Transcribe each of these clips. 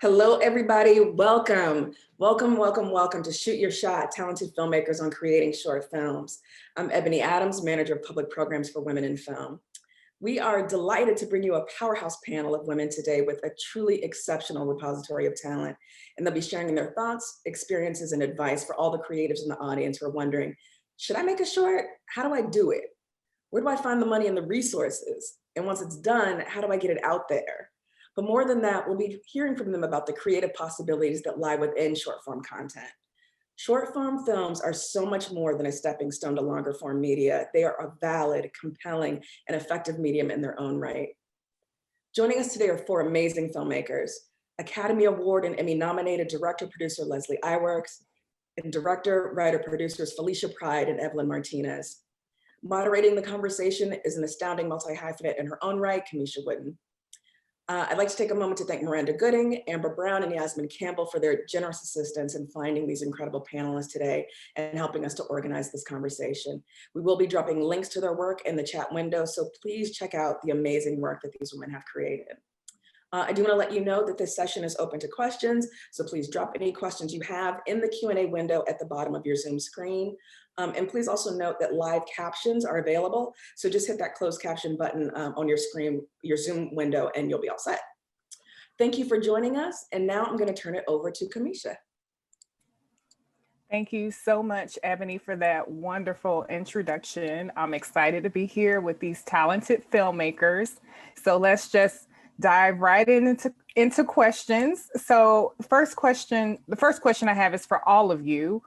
Hello, everybody. Welcome. Welcome to Shoot Your Shot, Talented Filmmakers on Creating Short Films. I'm Ebony Adams, Manager of Public Programs for Women in Film. We are delighted to bring you a powerhouse panel of women today with a truly exceptional repository of talent. And they'll be sharing their thoughts, experiences, and advice for all the creatives in the audience who are wondering, should I make a short? How do I do it? Where do I find the money and the resources? And once it's done, how do I get it out there? But more than that, we'll be hearing from them about the creative possibilities that lie within short form content. Short form films are so much more than a stepping stone to longer form media. They are a valid, compelling, and effective medium in their own right. Joining us today are four amazing filmmakers: Academy Award and Emmy nominated director-producer Leslie Iwerks, and director, writer, producers Felicia Pride and Evelyn Martinez. Moderating the conversation is an astounding multi-hyphenate in her own right, Kameishia Wooten. I'd like to take a moment to thank Miranda Gooding, Amber Brown, and Yasmin Campbell for their generous assistance in finding these incredible panelists today and helping us to organize this conversation. We will be dropping links to their work in the chat window, so please check out the amazing work that these women have created. I do want to let you know that this session is open to questions, so please drop any questions you have in the Q&A window at the bottom of your Zoom screen. And please also note that live captions are available, so just hit that closed caption button on your screen, your Zoom window, and you'll be all set. Thank you for joining us, and now I'm going to turn it over to Kameishia. Thank you so much, Ebony, for that wonderful introduction. I'm excited to be here with these talented filmmakers. So let's just dive right into questions. So the first question I have is for all of you.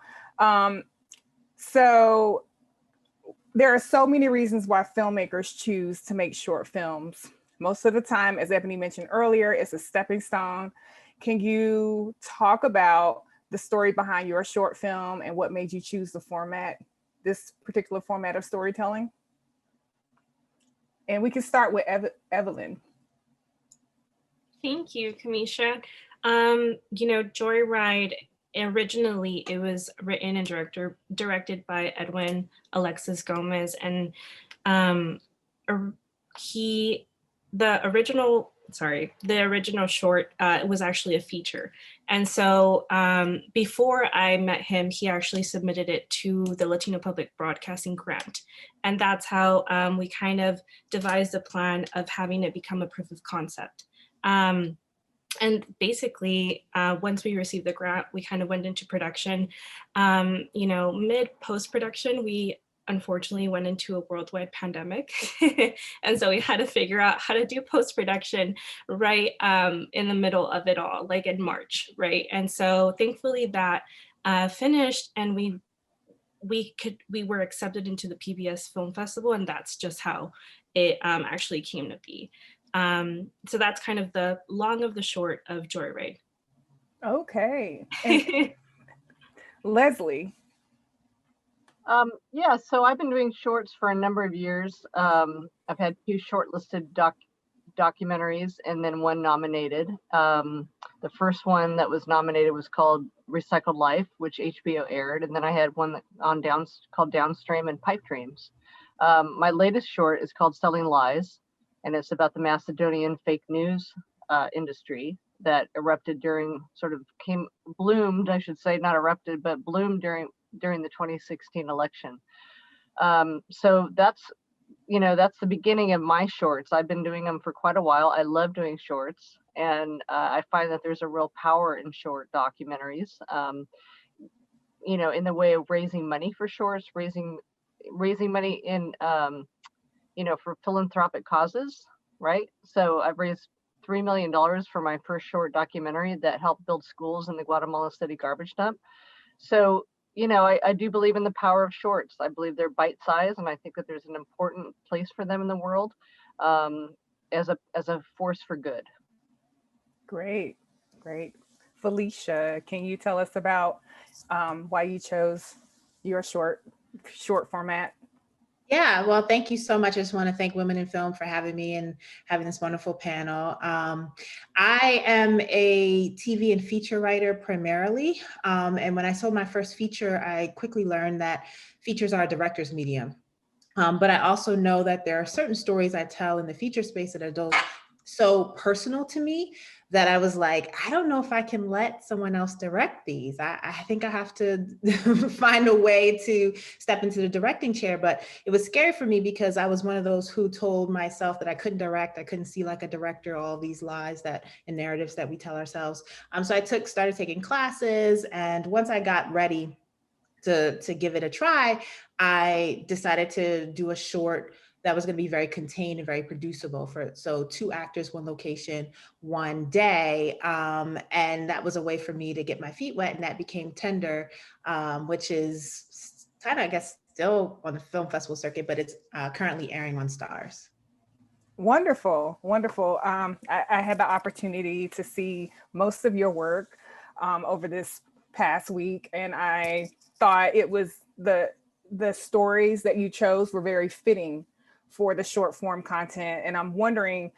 So there are so many reasons why filmmakers choose to make short films. Most of the time, as Ebony mentioned earlier, it's a stepping stone. Can you talk about the story behind your short film and what made you choose this particular format of storytelling? And we can start with Evelyn. Thank you, Kameishia. Joyride, originally it was written and directed by Edwin Alexis Gomez, and the original short was actually a feature. And so before I met him, he actually submitted it to the Latino Public Broadcasting Grant. And that's how we kind of devised a plan of having it become a proof of concept. And basically, once we received the grant, we kind of went into production. Mid post-production, we unfortunately went into a worldwide pandemic. And so we had to figure out how to do post-production right in the middle of it all, like in March, right? And so thankfully that finished, and we were accepted into the PBS Film Festival, and that's just how it actually came to be. So that's kind of the long of the short of Joyride. Okay. Leslie. Yeah, so I've been doing shorts for a number of years. I've had 2 shortlisted documentaries and then 1 nominated. The first one that was nominated was called Recycled Life, which HBO aired. And then I had one called Downstream and Pipe Dreams. My latest short is called Selling Lies, and it's about the Macedonian fake news industry that erupted bloomed, I should say, not erupted, but bloomed during the 2016 election. So that's the beginning of my shorts. I've been doing them for quite a while. I love doing shorts, and I find that there's a real power in short documentaries, in the way of raising money for shorts, raising money in, for philanthropic causes, right? So I've raised $3 million for my first short documentary that helped build schools in the Guatemala City garbage dump. So, I do believe in the power of shorts. I believe they're bite-sized, and I think that there's an important place for them in the world as a force for good. Great. Felicia, can you tell us about why you chose your short format? Yeah, well, thank you so much. I just want to thank Women in Film for having me and having this wonderful panel. I am a TV and feature writer primarily. And when I sold my first feature, I quickly learned that features are a director's medium. But I also know that there are certain stories I tell in the feature space that so personal to me that I was like, I don't know if I can let someone else direct these. I think I have to find a way to step into the directing chair. But it was scary for me because I was one of those who told myself that I couldn't direct. I couldn't see like a director, all these lies that and narratives that we tell ourselves. So I started taking classes. And once I got ready to give it a try, I decided to do a short that was going to be very contained and very producible so 2 actors, 1 location, 1 day. And that was a way for me to get my feet wet, and that became Tender, which is kind of, I guess, still on the film festival circuit, but it's currently airing on Stars. Wonderful, wonderful. I had the opportunity to see most of your work over this past week, and I thought it was the stories that you chose were very fitting for the short form content. And I'm wondering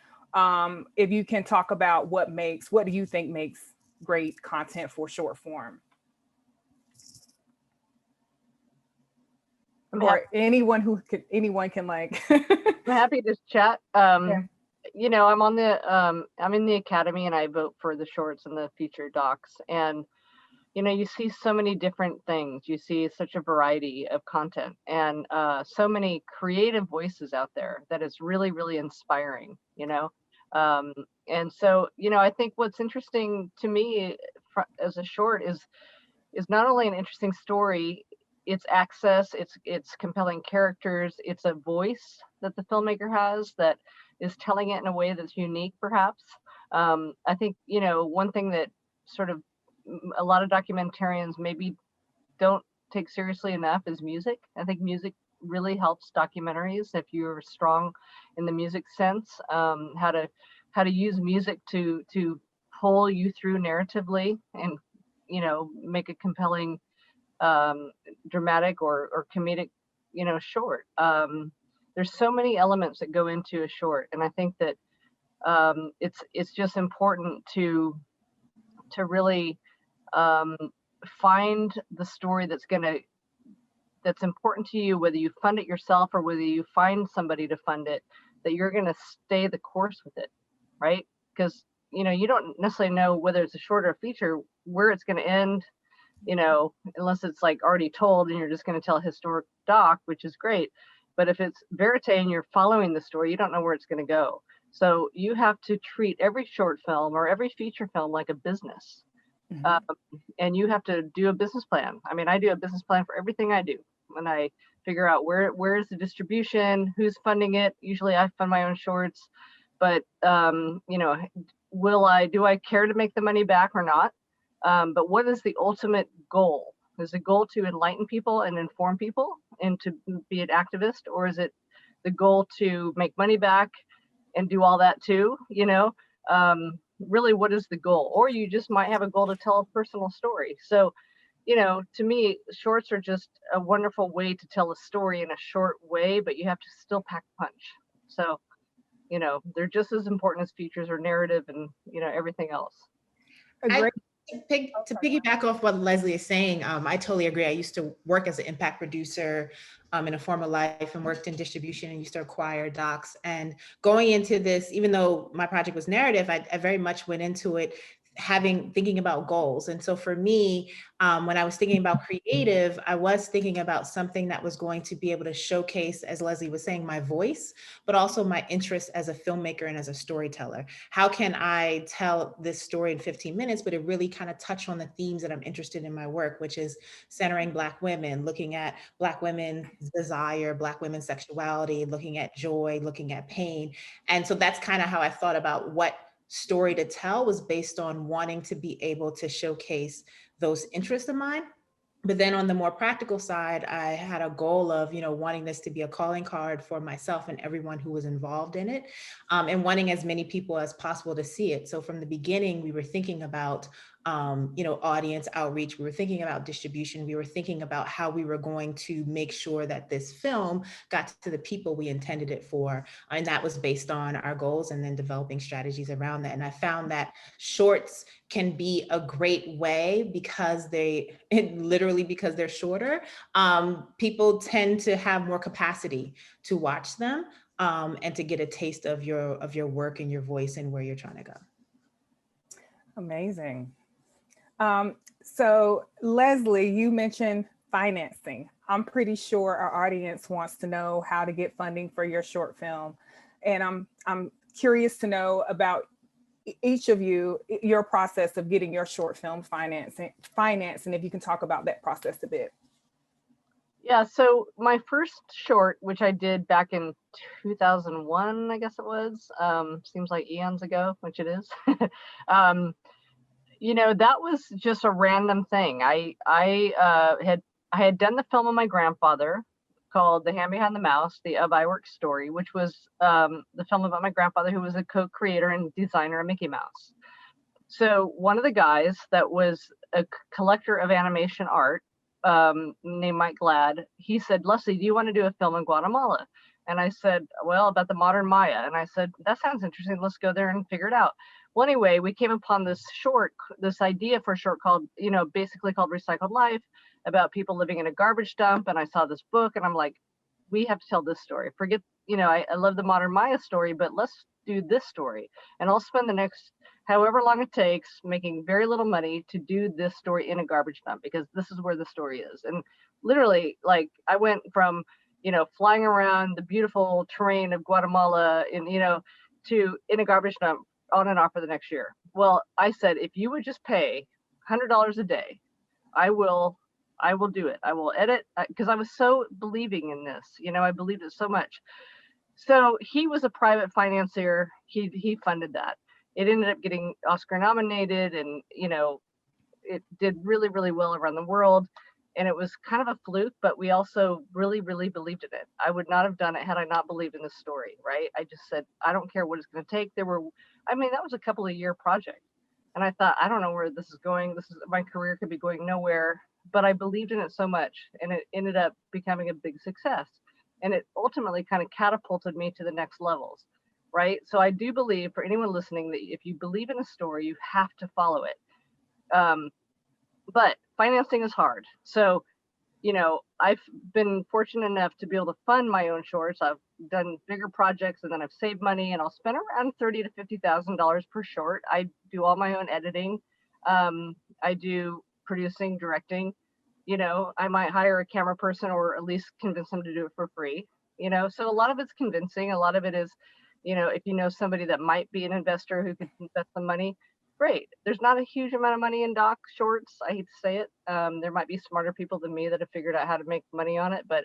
if you can talk about what do you think makes great content for short form? Or anyone can like. I'm happy to chat. Yeah. You know, I'm in the Academy, and I vote for the shorts and the feature docs. And you know, you see so many different things. You see such a variety of content, and so many creative voices out there that is really, really inspiring, you know? And so, you know, I think what's interesting to me as a short is not only an interesting story, it's access, it's compelling characters, it's a voice that the filmmaker has that is telling it in a way that's unique, perhaps. I think, you know, one thing that sort of a lot of documentarians maybe don't take seriously enough is music. I think music really helps documentaries if you're strong in the music sense, how to use music to pull you through narratively and, you know, make a compelling dramatic or comedic, you know, short. There's so many elements that go into a short, and I think that it's just important to really find the story that's important to you, whether you fund it yourself or whether you find somebody to fund it, that you're going to stay the course with it, right? Because, you know, you don't necessarily know whether it's a short or a feature, where it's going to end, you know, unless it's like already told and you're just going to tell a historic doc, which is great. But if it's verite and you're following the story, you don't know where it's going to go. So you have to treat every short film or every feature film like a business. And you have to do a business plan. I mean, I do a business plan for everything I do. When I figure out where is the distribution, who's funding it. Usually I fund my own shorts, but you know, do I care to make the money back or not? But what is the ultimate goal? Is the goal to enlighten people and inform people and to be an activist, or is it the goal to make money back and do all that too? You know, really, what is the goal? Or you just might have a goal to tell a personal story. So, you know, to me, shorts are just a wonderful way to tell a story in a short way, but you have to still pack a punch. So, you know, they're just as important as features or narrative and, you know, everything else. To piggyback off what Leslie is saying, I totally agree. I used to work as an impact producer in a former life and worked in distribution and used to acquire docs. And going into this, even though my project was narrative, I very much went into it thinking about goals. And so for me, when I was thinking about creative, I was thinking about something that was going to be able to showcase, as Leslie was saying, my voice, but also my interest as a filmmaker and as a storyteller. How can I tell this story in 15 minutes, but it really kind of touch on the themes that I'm interested in my work, which is centering Black women, looking at Black women's desire, Black women's sexuality, looking at joy, looking at pain. And so that's kind of how I thought about what story to tell, was based on wanting to be able to showcase those interests of mine. But then on the more practical side, I had a goal of, you know, wanting this to be a calling card for myself and everyone who was involved in it, and wanting as many people as possible to see it. So from the beginning, we were thinking about, you know, audience outreach. We were thinking about distribution. We were thinking about how we were going to make sure that this film got to the people we intended it for. And that was based on our goals and then developing strategies around that. And I found that shorts can be a great way because because they're shorter. People tend to have more capacity to watch them. and to get a taste of your work and your voice and where you're trying to go. Amazing. So Leslie, you mentioned financing. I'm pretty sure our audience wants to know how to get funding for your short film. And I'm curious to know about each of you, your process of getting your short film financed, and if you can talk about that process a bit. Yeah, so my first short, which I did back in 2001, I guess it was, seems like eons ago, which it is. You know, that was just a random thing. I had done the film of my grandfather called The Hand Behind the Mouse, the Iwerks story, which was the film about my grandfather, who was a co-creator and designer of Mickey Mouse. So one of the guys that was a collector of animation art, named Mike Glad, he said, Leslie, do you want to do a film in Guatemala? And I said, well, about the modern Maya. And I said, that sounds interesting. Let's go there and figure it out. Well, anyway, we came upon this idea for a short called, you know, basically called Recycled Life, about people living in a garbage dump. And I saw this book and I'm like, we have to tell this story. Forget, you know, I love the modern Maya story, but let's do this story. And I'll spend the next however long it takes making very little money to do this story in a garbage dump, because this is where the story is. And literally, like, I went from, you know, flying around the beautiful terrain of Guatemala in, you know, to in a garbage dump on and off for the next year. Well, I said, if you would just pay $100 a day, I will do it. I will edit, because I was so believing in this, you know, I believed it so much. So he was a private financier. He funded that. It ended up getting Oscar nominated, and, you know, it did really, really well around the world. And it was kind of a fluke, but we also really, really believed in it. I would not have done it had I not believed in this story, right? I just said, I don't care what it's going to take. That was a couple of year project. And I thought, I don't know where this is going. My career could be going nowhere, but I believed in it so much, and it ended up becoming a big success. And it ultimately kind of catapulted me to the next levels, right? So I do believe, for anyone listening, that if you believe in a story, you have to follow it. But financing is hard. So, you know, I've been fortunate enough to be able to fund my own shorts. I've done bigger projects, and then I've saved money, and I'll spend around $30,000 to $50,000 per short. I do all my own editing. I do producing, directing. You know, I might hire a camera person, or at least convince them to do it for free. You know, so a lot of it's convincing. A lot of it is, you know, if you know somebody that might be an investor who could invest some money, great. There's not a huge amount of money in doc shorts. I hate to say it. There might be smarter people than me that have figured out how to make money on it, but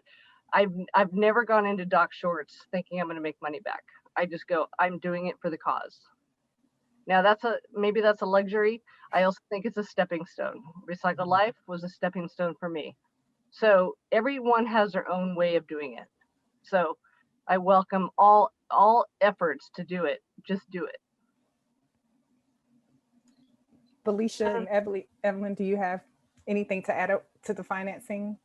I've never gone into doc shorts thinking I'm going to make money back. I just go, I'm doing it for the cause. Now maybe that's a luxury. I also think it's a stepping stone. Recycled Life was a stepping stone for me. So everyone has their own way of doing it. So I welcome all efforts to do it. Just do it. Felicia and Evelyn, do you have anything to add to the financing?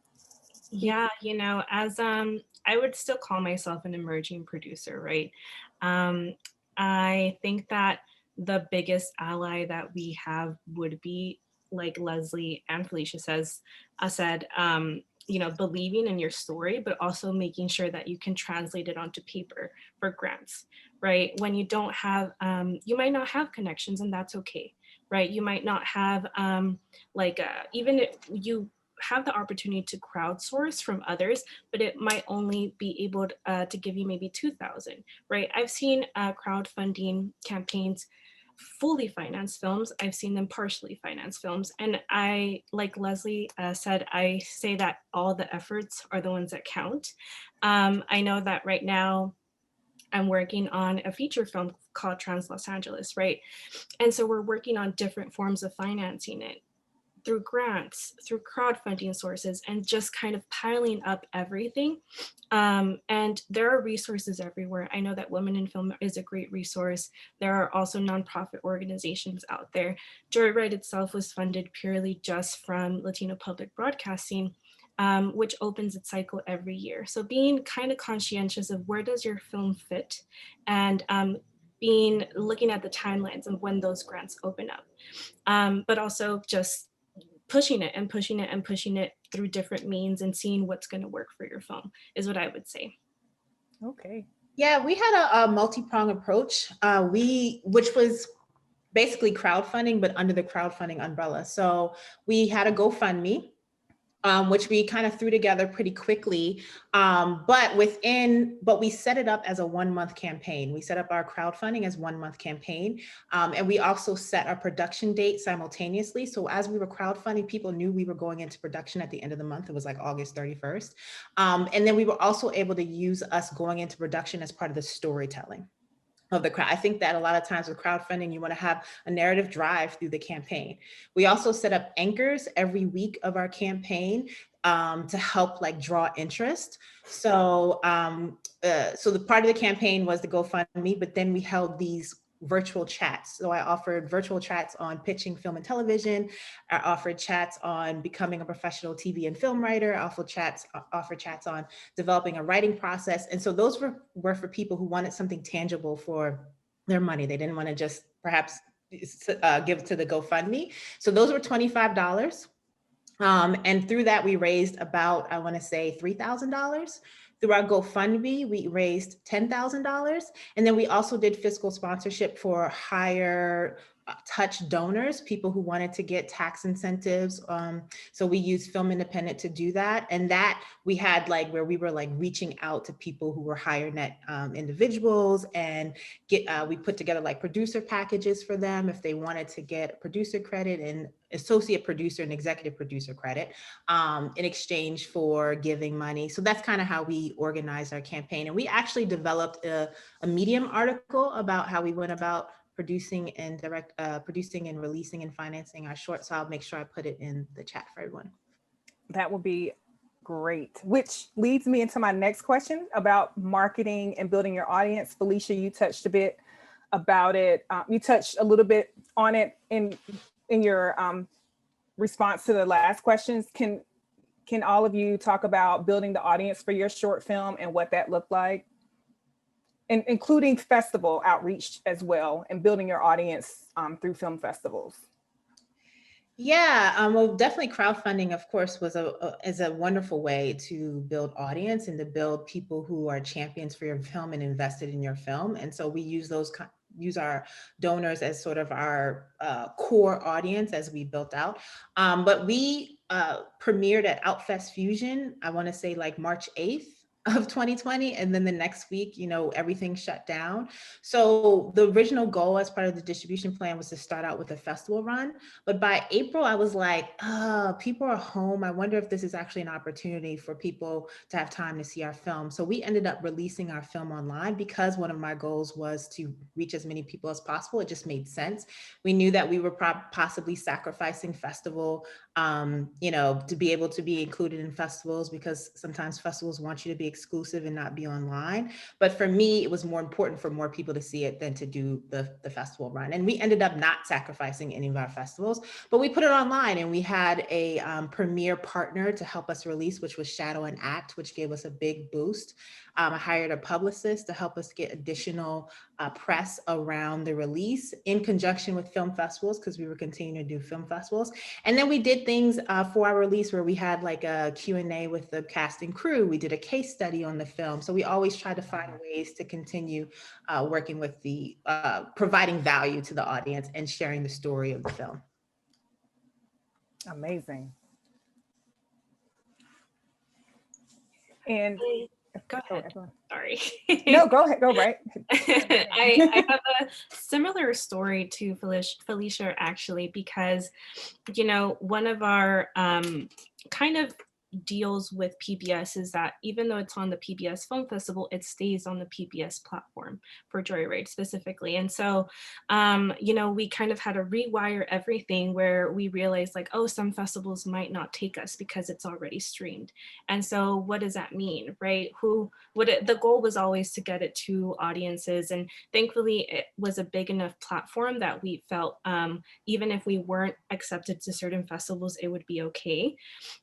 Yeah, you know, as I would still call myself an emerging producer, right? I think that the biggest ally that we have would be, like Leslie and Felicia said, you know, believing in your story, but also making sure that you can translate it onto paper for grants, right? When you don't have, you might not have connections, and that's okay, right? You might not have, even if you have the opportunity to crowdsource from others, but it might only be able to give you maybe 2,000, right? I've seen crowdfunding campaigns fully finance films. I've seen them partially finance films. And I, like Leslie said, I say that all the efforts are the ones that count. I know that right now I'm working on a feature film called Trans Los Angeles, right? And so we're working on different forms of financing it, through grants, through crowdfunding sources, and just kind of piling up everything. And there are resources everywhere. I know that Women in Film is a great resource. There are also nonprofit organizations out there. Joyride itself was funded purely just from Latino public broadcasting, which opens its cycle every year. So being kind of conscientious of where does your film fit, and looking at the timelines of when those grants open up, but also just pushing it and pushing it and pushing it through different means and seeing what's going to work for your film is what I would say. Okay. Yeah, we had a multi-pronged approach, which was basically crowdfunding, but under the crowdfunding umbrella. So we had a GoFundMe, which we kind of threw together pretty quickly. But we set it up as a 1-month campaign. We set up our crowdfunding as 1-month campaign. And we also set our production date simultaneously. So as we were crowdfunding, people knew we were going into production at the end of the month. It was like August 31st. And then we were also able to use us going into production as part of the storytelling of the crowd. I think that a lot of times with crowdfunding, you want to have a narrative drive through the campaign. We also set up anchors every week of our campaign to help like draw interest. So, so the part of the campaign was the GoFundMe, but then we held these virtual chats. So I offered virtual chats on pitching film and television. I offered chats on becoming a professional TV and film writer. I offered chats on developing a writing process. And so those were for people who wanted something tangible for their money. They didn't want to just perhaps give to the GoFundMe. So those were $25. And through that, we raised about, I want to say $3,000. Through our GoFundMe, we raised $10,000. And then we also did fiscal sponsorship for higher touch donors, people who wanted to get tax incentives. So we used Film Independent to do that. And that we had like where we were like reaching out to people who were higher net individuals and we put together like producer packages for them if they wanted to get producer credit and associate producer and executive producer credit in exchange for giving money. So that's kind of how we organized our campaign. And we actually developed a Medium article about how we went about producing and releasing and financing our short. So I'll make sure I put it in the chat for everyone. That would be great, which leads me into my next question about marketing and building your audience. Felicia, you touched a bit about it. You touched a little bit on it in your response to the last questions. Can all of you talk about building the audience for your short film and what that looked like? And including festival outreach as well, and building your audience through film festivals. Yeah, well, definitely crowdfunding, of course, is a wonderful way to build audience and to build people who are champions for your film and invested in your film. And so we use our donors as sort of our core audience as we built out. But we premiered at Outfest Fusion, I want to say like March 8th. Of 2020. And then the next week, everything shut down. So the original goal as part of the distribution plan was to start out with a festival run. But by April, I was like, people are home. I wonder if this is actually an opportunity for people to have time to see our film. So we ended up releasing our film online because one of my goals was to reach as many people as possible. It just made sense. We knew that we were possibly sacrificing festival, to be able to be included in festivals, because sometimes festivals want you to be exclusive and not be online. But for me, it was more important for more people to see it than to do the festival run. And we ended up not sacrificing any of our festivals, but we put it online, and we had a premiere partner to help us release, which was Shadow and Act, which gave us a big boost. I hired a publicist to help us get additional press around the release in conjunction with film festivals, because we were continuing to do film festivals. And then we did things for our release where we had like a Q&A with the cast and crew. We did a case study on the film. So we always try to find ways to continue working with the providing value to the audience and sharing the story of the film. Amazing. And go ahead. Sorry. No, go ahead. Go right. I have a similar story to Felicia, actually, because, one of our kind of deals with PBS is that even though it's on the PBS Film Festival, it stays on the PBS platform for Joyride specifically. And so, we kind of had to rewire everything where we realized like, oh, some festivals might not take us because it's already streamed. And so what does that mean, right? The goal was always to get it to audiences. And thankfully it was a big enough platform that we felt even if we weren't accepted to certain festivals, it would be okay.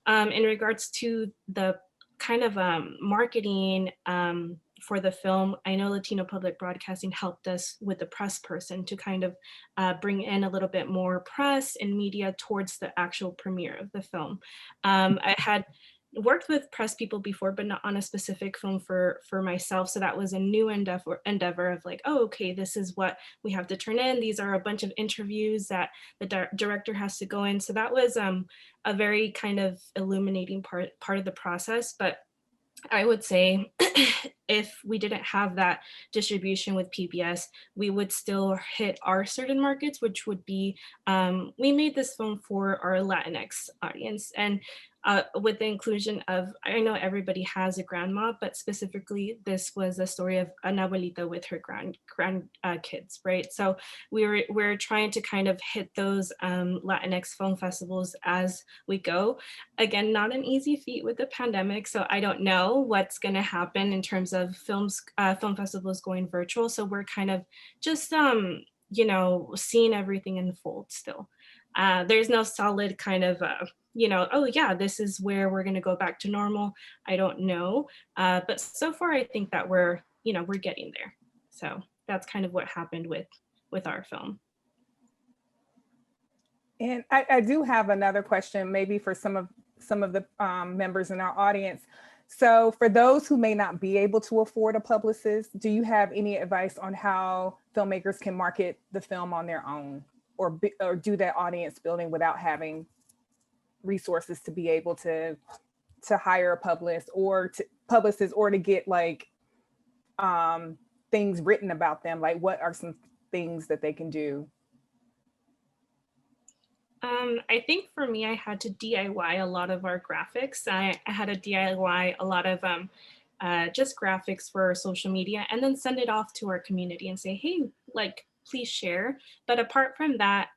In regards to the kind of marketing for the film, I know Latino Public Broadcasting helped us with the press person to kind of bring in a little bit more press and media towards the actual premiere of the film. I had worked with press people before, but not on a specific film for myself. So that was a new endeavor of like, oh, okay, this is what we have to turn in. These are a bunch of interviews that the director has to go in. So that was a very kind of illuminating part of the process. But I would say if we didn't have that distribution with PBS, we would still hit our certain markets, which would be, we made this film for our Latinx audience. And with the inclusion of, I know everybody has a grandma, but specifically this was a story of an abuelita with her grand kids, right? So we're trying to kind of hit those Latinx film festivals as we go. Again, not an easy feat with the pandemic, so I don't know what's going to happen in terms of film festivals going virtual. So we're kind of just you know, seeing everything unfold still. There's no solid kind of you know, oh yeah, this is where we're going to go back to normal. I don't know, but so far I think that we're, you know, we're getting there. So that's kind of what happened with our film. And I do have another question, maybe for some of the members in our audience. So for those who may not be able to afford a publicist, do you have any advice on how filmmakers can market the film on their own, or do that audience building without having resources to be able to hire a publicist or to get like things written about them? Like, what are some things that they can do? I think for me, I had to DIY a lot of our graphics. I had to DIY a lot of just graphics for social media, and then send it off to our community and say, hey, like, please share. But apart from that,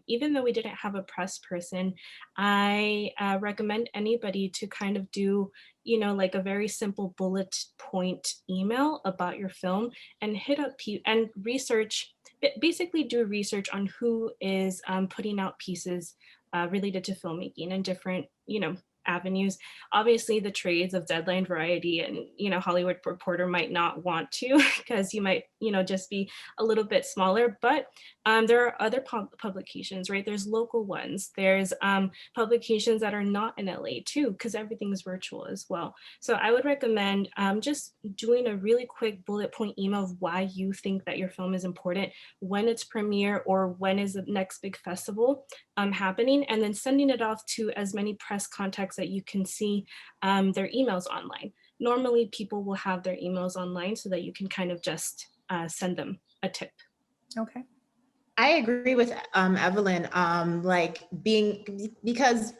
even though we didn't have a press person, I recommend anybody to kind of do, you know, like a very simple bullet point email about your film, and hit up and research, basically do research on who is putting out pieces related to filmmaking and different, you know, avenues. Obviously the trades of Deadline, Variety, and, you know, Hollywood Reporter might not want to, because you might, you know, just be a little bit smaller, but there are other publications, right? There's local ones, there's publications that are not in LA too, because everything's virtual as well. So I would recommend just doing a really quick bullet point email of why you think that your film is important, when it's premiere, or when is the next big festival happening, and then sending it off to as many press contacts that you can see their emails online. Normally people will have their emails online so that you can kind of just send them a tip. Okay. I agree with Evelyn, because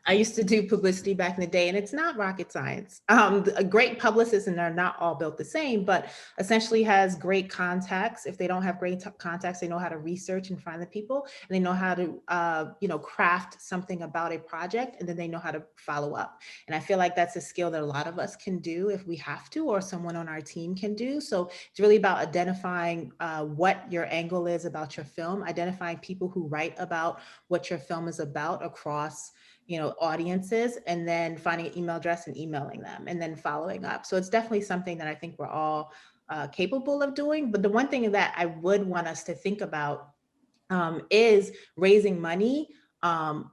I used to do publicity back in the day, and it's not rocket science. A great publicist, and they're not all built the same, but essentially has great contacts. If they don't have great contacts, they know how to research and find the people, and they know how to, you know, craft something about a project, and then they know how to follow up. And I feel like that's a skill that a lot of us can do if we have to, or someone on our team can do. So it's really about identifying what your angle is about your film, identifying people who write about what your film is about across, you know, audiences, and then finding an email address and emailing them, and then following up. So it's definitely something that I think we're all capable of doing. But the one thing that I would want us to think about is raising money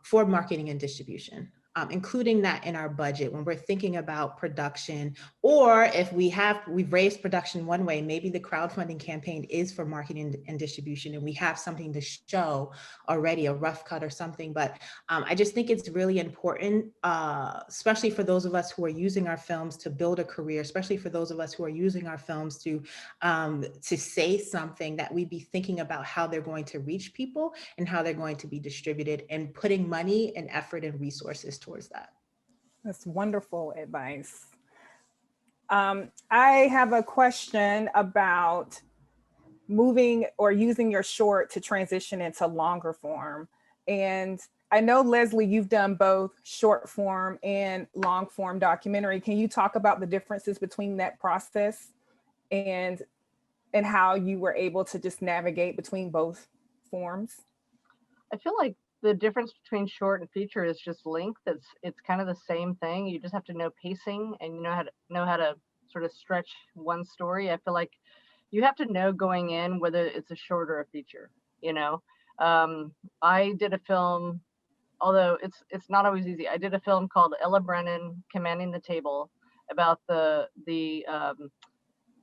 for marketing and distribution. Including that in our budget when we're thinking about production, or if we've raised production one way, maybe the crowdfunding campaign is for marketing and distribution, and we have something to show already, a rough cut or something. But I just think it's really important, especially for those of us who are using our films to build a career, especially for those of us who are using our films to say something, that we be thinking about how they're going to reach people and how they're going to be distributed, and putting money and effort and resources towards that. That's wonderful advice. I have a question about moving or using your short to transition into longer form. And I know, Leslie, you've done both short form and long form documentary. Can you talk about the differences between that process and how you were able to just navigate between both forms? I feel like the difference between short and feature is just length. It's kind of the same thing. You just have to know pacing, and you know how to sort of stretch one story. I feel like you have to know going in whether it's a short or a feature, you know. I did a film although it's not always easy. I did a film called Ella Brennan, Commanding the Table, about the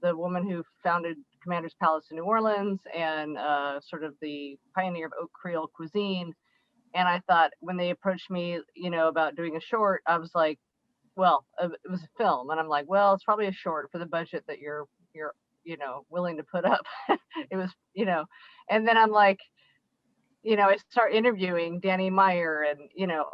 woman who founded Commander's Palace in New Orleans and sort of the pioneer of haute Creole cuisine. And I thought when they approached me, you know, about doing a short, I was like, well, it was a film, and I'm like, well, it's probably a short for the budget that you're you know, willing to put up. It was, you know, and then I'm like, you know, I start interviewing Danny Meyer and you know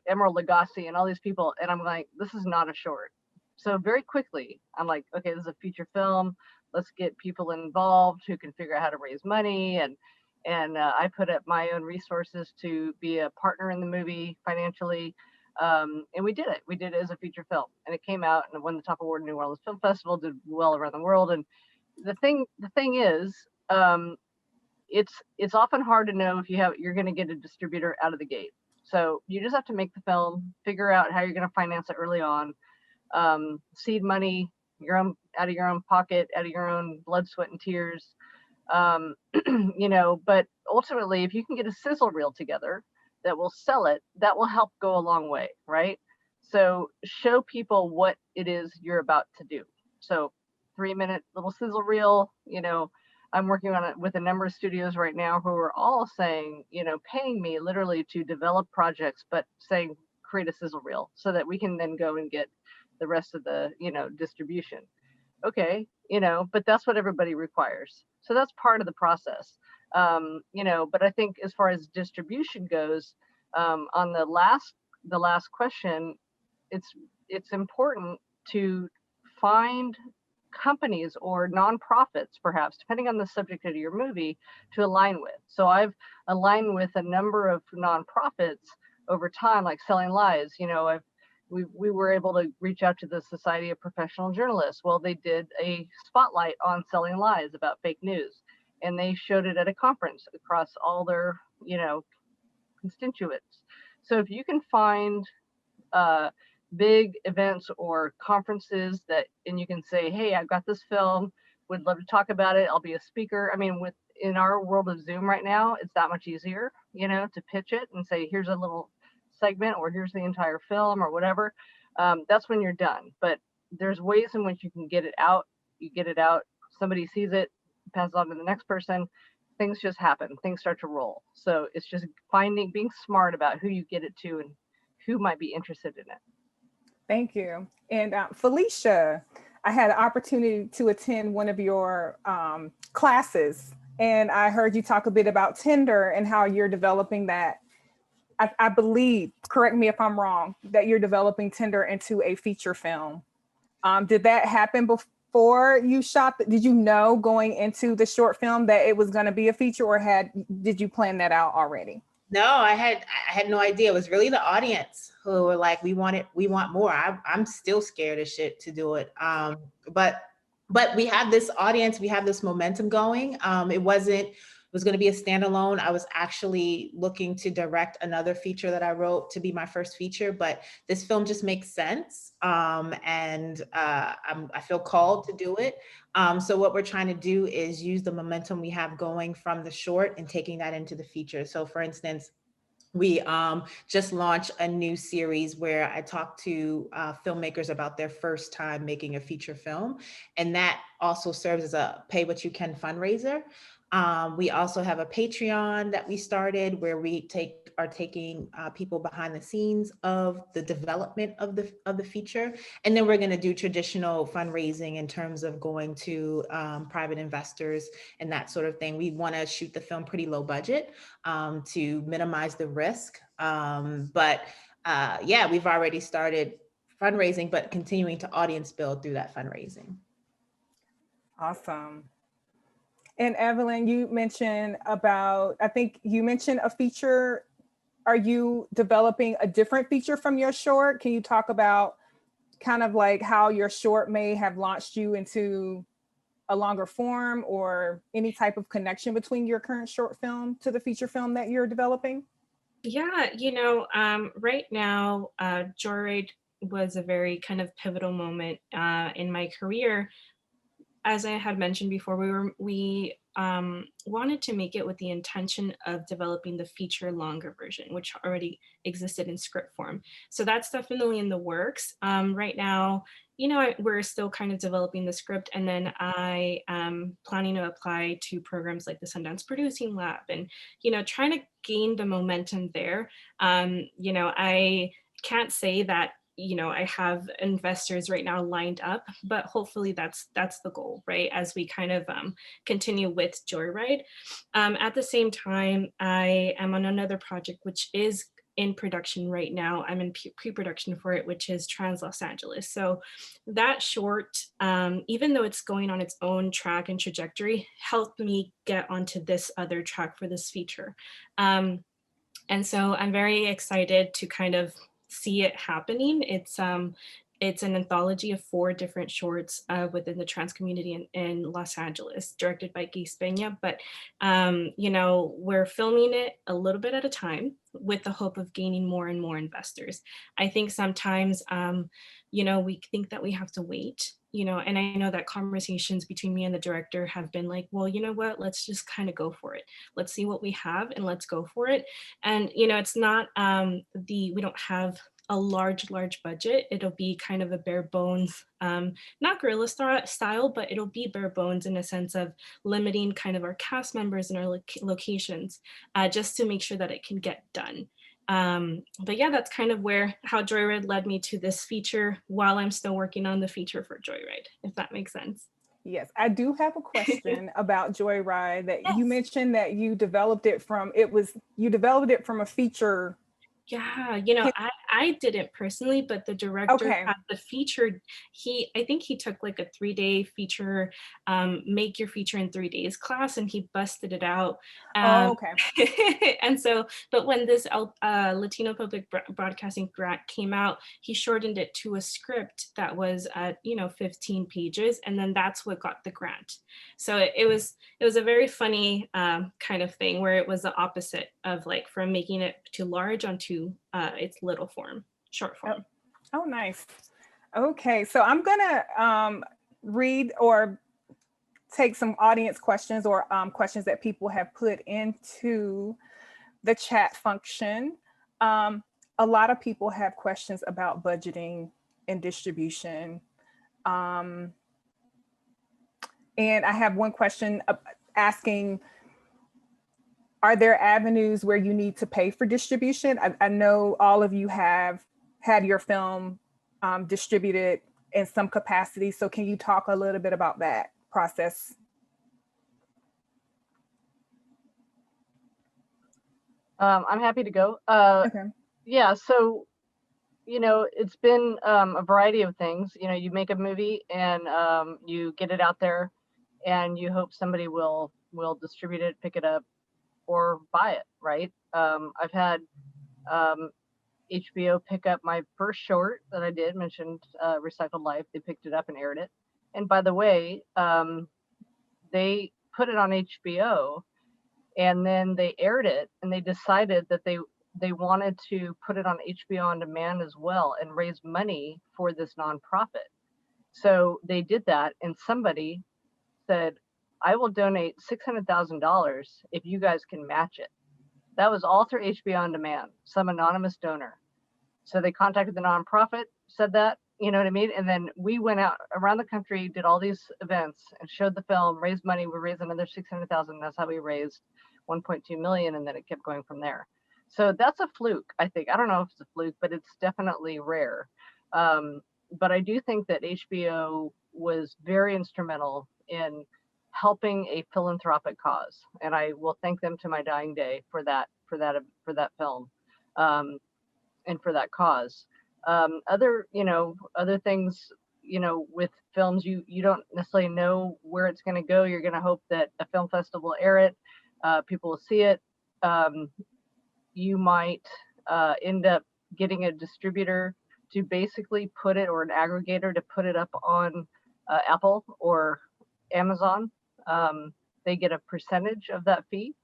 Emerald Lagasse and all these people, and I'm like, this is not a short. So very quickly, I'm like, okay, this is a feature film. Let's get people involved who can figure out how to raise money, and I put up my own resources to be a partner in the movie financially. And we did it. We did it as a feature film, and it came out and won the top award in New Orleans Film Festival. Did well around the world. And the thing is, it's often hard to know if you're going to get a distributor out of the gate. So you just have to make the film, figure out how you're going to finance it early on, seed money, out of your own pocket, out of your own blood, sweat, and tears. You know, but ultimately, if you can get a sizzle reel together that will sell it, that will help go a long way, right? So show people what it is you're about to do. So 3-minute little sizzle reel, you know, I'm working on it with a number of studios right now who are all saying, you know, paying me literally to develop projects, but saying create a sizzle reel so that we can then go and get the rest of the, you know, distribution. Okay, you know, but that's what everybody requires. So that's part of the process. You know, but I think as far as distribution goes, on the last question, it's important to find companies or nonprofits, perhaps, depending on the subject of your movie, to align with. So I've aligned with a number of nonprofits over time, like Selling Lies. You know, we were able to reach out to the Society of Professional Journalists. Well, they did a spotlight on Selling Lies about fake news, and they showed it at a conference across all their, you know, constituents. So if you can find big events or conferences and you can say, hey, I've got this film, would love to talk about it. I'll be a speaker. I mean, in our world of Zoom right now, it's that much easier, you know, to pitch it and say, here's a little segment, or here's the entire film, or whatever. That's when you're done. But there's ways in which you can get it out. You get it out, somebody sees it, passes on to the next person. Things just happen. Things start to roll. So it's just being smart about who you get it to and who might be interested in it. Thank you. And Felicia, I had an opportunity to attend one of your classes, and I heard you talk a bit about Tinder and how you're developing that. I believe, correct me if I'm wrong, that you're developing Tinder into a feature film. Did that happen before you shot? Did you know going into the short film that it was going to be a feature, or did you plan that out already? No, I had no idea. It was really the audience who were like, we want more. I'm still scared as shit to do it. But we have this audience, we have this momentum going. It was going to be a standalone. I was actually looking to direct another feature that I wrote to be my first feature, but this film just makes sense. I feel called to do it. So what we're trying to do is use the momentum we have going from the short and taking that into the feature. So for instance, we just launched a new series where I talk to filmmakers about their first time making a feature film. And that also serves as a pay what you can fundraiser. We also have a Patreon that we started where we are taking people behind the scenes of the development of the feature. And then we're going to do traditional fundraising in terms of going to private investors and that sort of thing. We want to shoot the film pretty low budget to minimize the risk. Yeah, we've already started fundraising, but continuing to audience build through that fundraising. Awesome. And Evelyn, you mentioned I think you mentioned a feature. Are you developing a different feature from your short? Can you talk about kind of like how your short may have launched you into a longer form, or any type of connection between your current short film to the feature film that you're developing? Yeah, you know, right now, Joyride was a very kind of pivotal moment in my career. as I had mentioned before, we wanted to make it with the intention of developing the feature longer version, which already existed in script form. So that's definitely in the works. Right now, we're still kind of developing the script, and then I am planning to apply to programs like the Sundance Producing Lab, and trying to gain the momentum there. I can't say that I have investors right now lined up, but hopefully that's the goal, right? As we kind of continue with Joyride. At the same time, I am on another project which is in production right now. I'm in pre-production for it, which is Trans Los Angeles. So that short, even though it's going on its own track and trajectory, helped me get onto this other track for this feature. And so I'm very excited to kind of see it happening. It's an anthology of 4 different shorts within the trans community in Los Angeles, directed by Guy Peña. But, we're filming it a little bit at a time with the hope of gaining more and more investors. I think sometimes, we think that we have to wait, and I know that conversations between me and the director have been like, well, you know what, let's just kind of go for it. Let's see what we have and let's go for it. And, it's not we don't have a large budget. It'll be kind of a bare bones, not guerrilla style, but it'll be bare bones in a sense of limiting kind of our cast members and our locations, just to make sure that it can get done. But yeah, that's kind of how Joyride led me to this feature while I'm still working on the feature for Joyride, if that makes sense. Yes, I do have a question about Joyride. That Yes. You mentioned that you developed it from a feature. Yeah, I didn't personally, but the director had the feature. I think he took like a 3-day feature, make your feature in 3 days class, and he busted it out. And so, but when this Latino Public Broadcasting grant came out, he shortened it to a script that was at 15 pages, and then that's what got the grant. So it was a very funny kind of thing, where it was the opposite of like from making it too large onto its little form, short form. Oh, nice. Okay, so I'm gonna read or take some audience questions or questions that people have put into the chat function. A lot of people have questions about budgeting and distribution. And I have one question asking, are there avenues where you need to pay for distribution? I know all of you have had your film distributed in some capacity. So can you talk a little bit about that process? I'm happy to go. Okay. Yeah, so, it's been a variety of things. You make a movie and you get it out there and you hope somebody will distribute it, pick it up, or buy it, right? I've had HBO pick up my first short that I did, mentioned Recycled Life. They picked it up and aired it. And by the way, they put it on HBO, and then they aired it, and they decided that they wanted to put it on HBO on demand as well and raise money for this nonprofit. So they did that, and somebody said, I will donate $600,000 if you guys can match it. That was all through HBO on demand, some anonymous donor. So they contacted the nonprofit, said that, you know what I mean? And then we went out around the country, did all these events and showed the film, raised money. We raised another 600,000. That's how we raised 1.2 million. And then it kept going from there. So that's a fluke, I think. I don't know if it's a fluke, but it's definitely rare. But I do think that HBO was very instrumental in helping a philanthropic cause. And I will thank them to my dying day for that film. And for that cause. Other things, with films, you don't necessarily know where it's going to go. You're going to hope that a film festival will air it, people will see it. You might end up getting a distributor to basically put it, or an aggregator to put it up on Apple or Amazon. They get a percentage of that fee.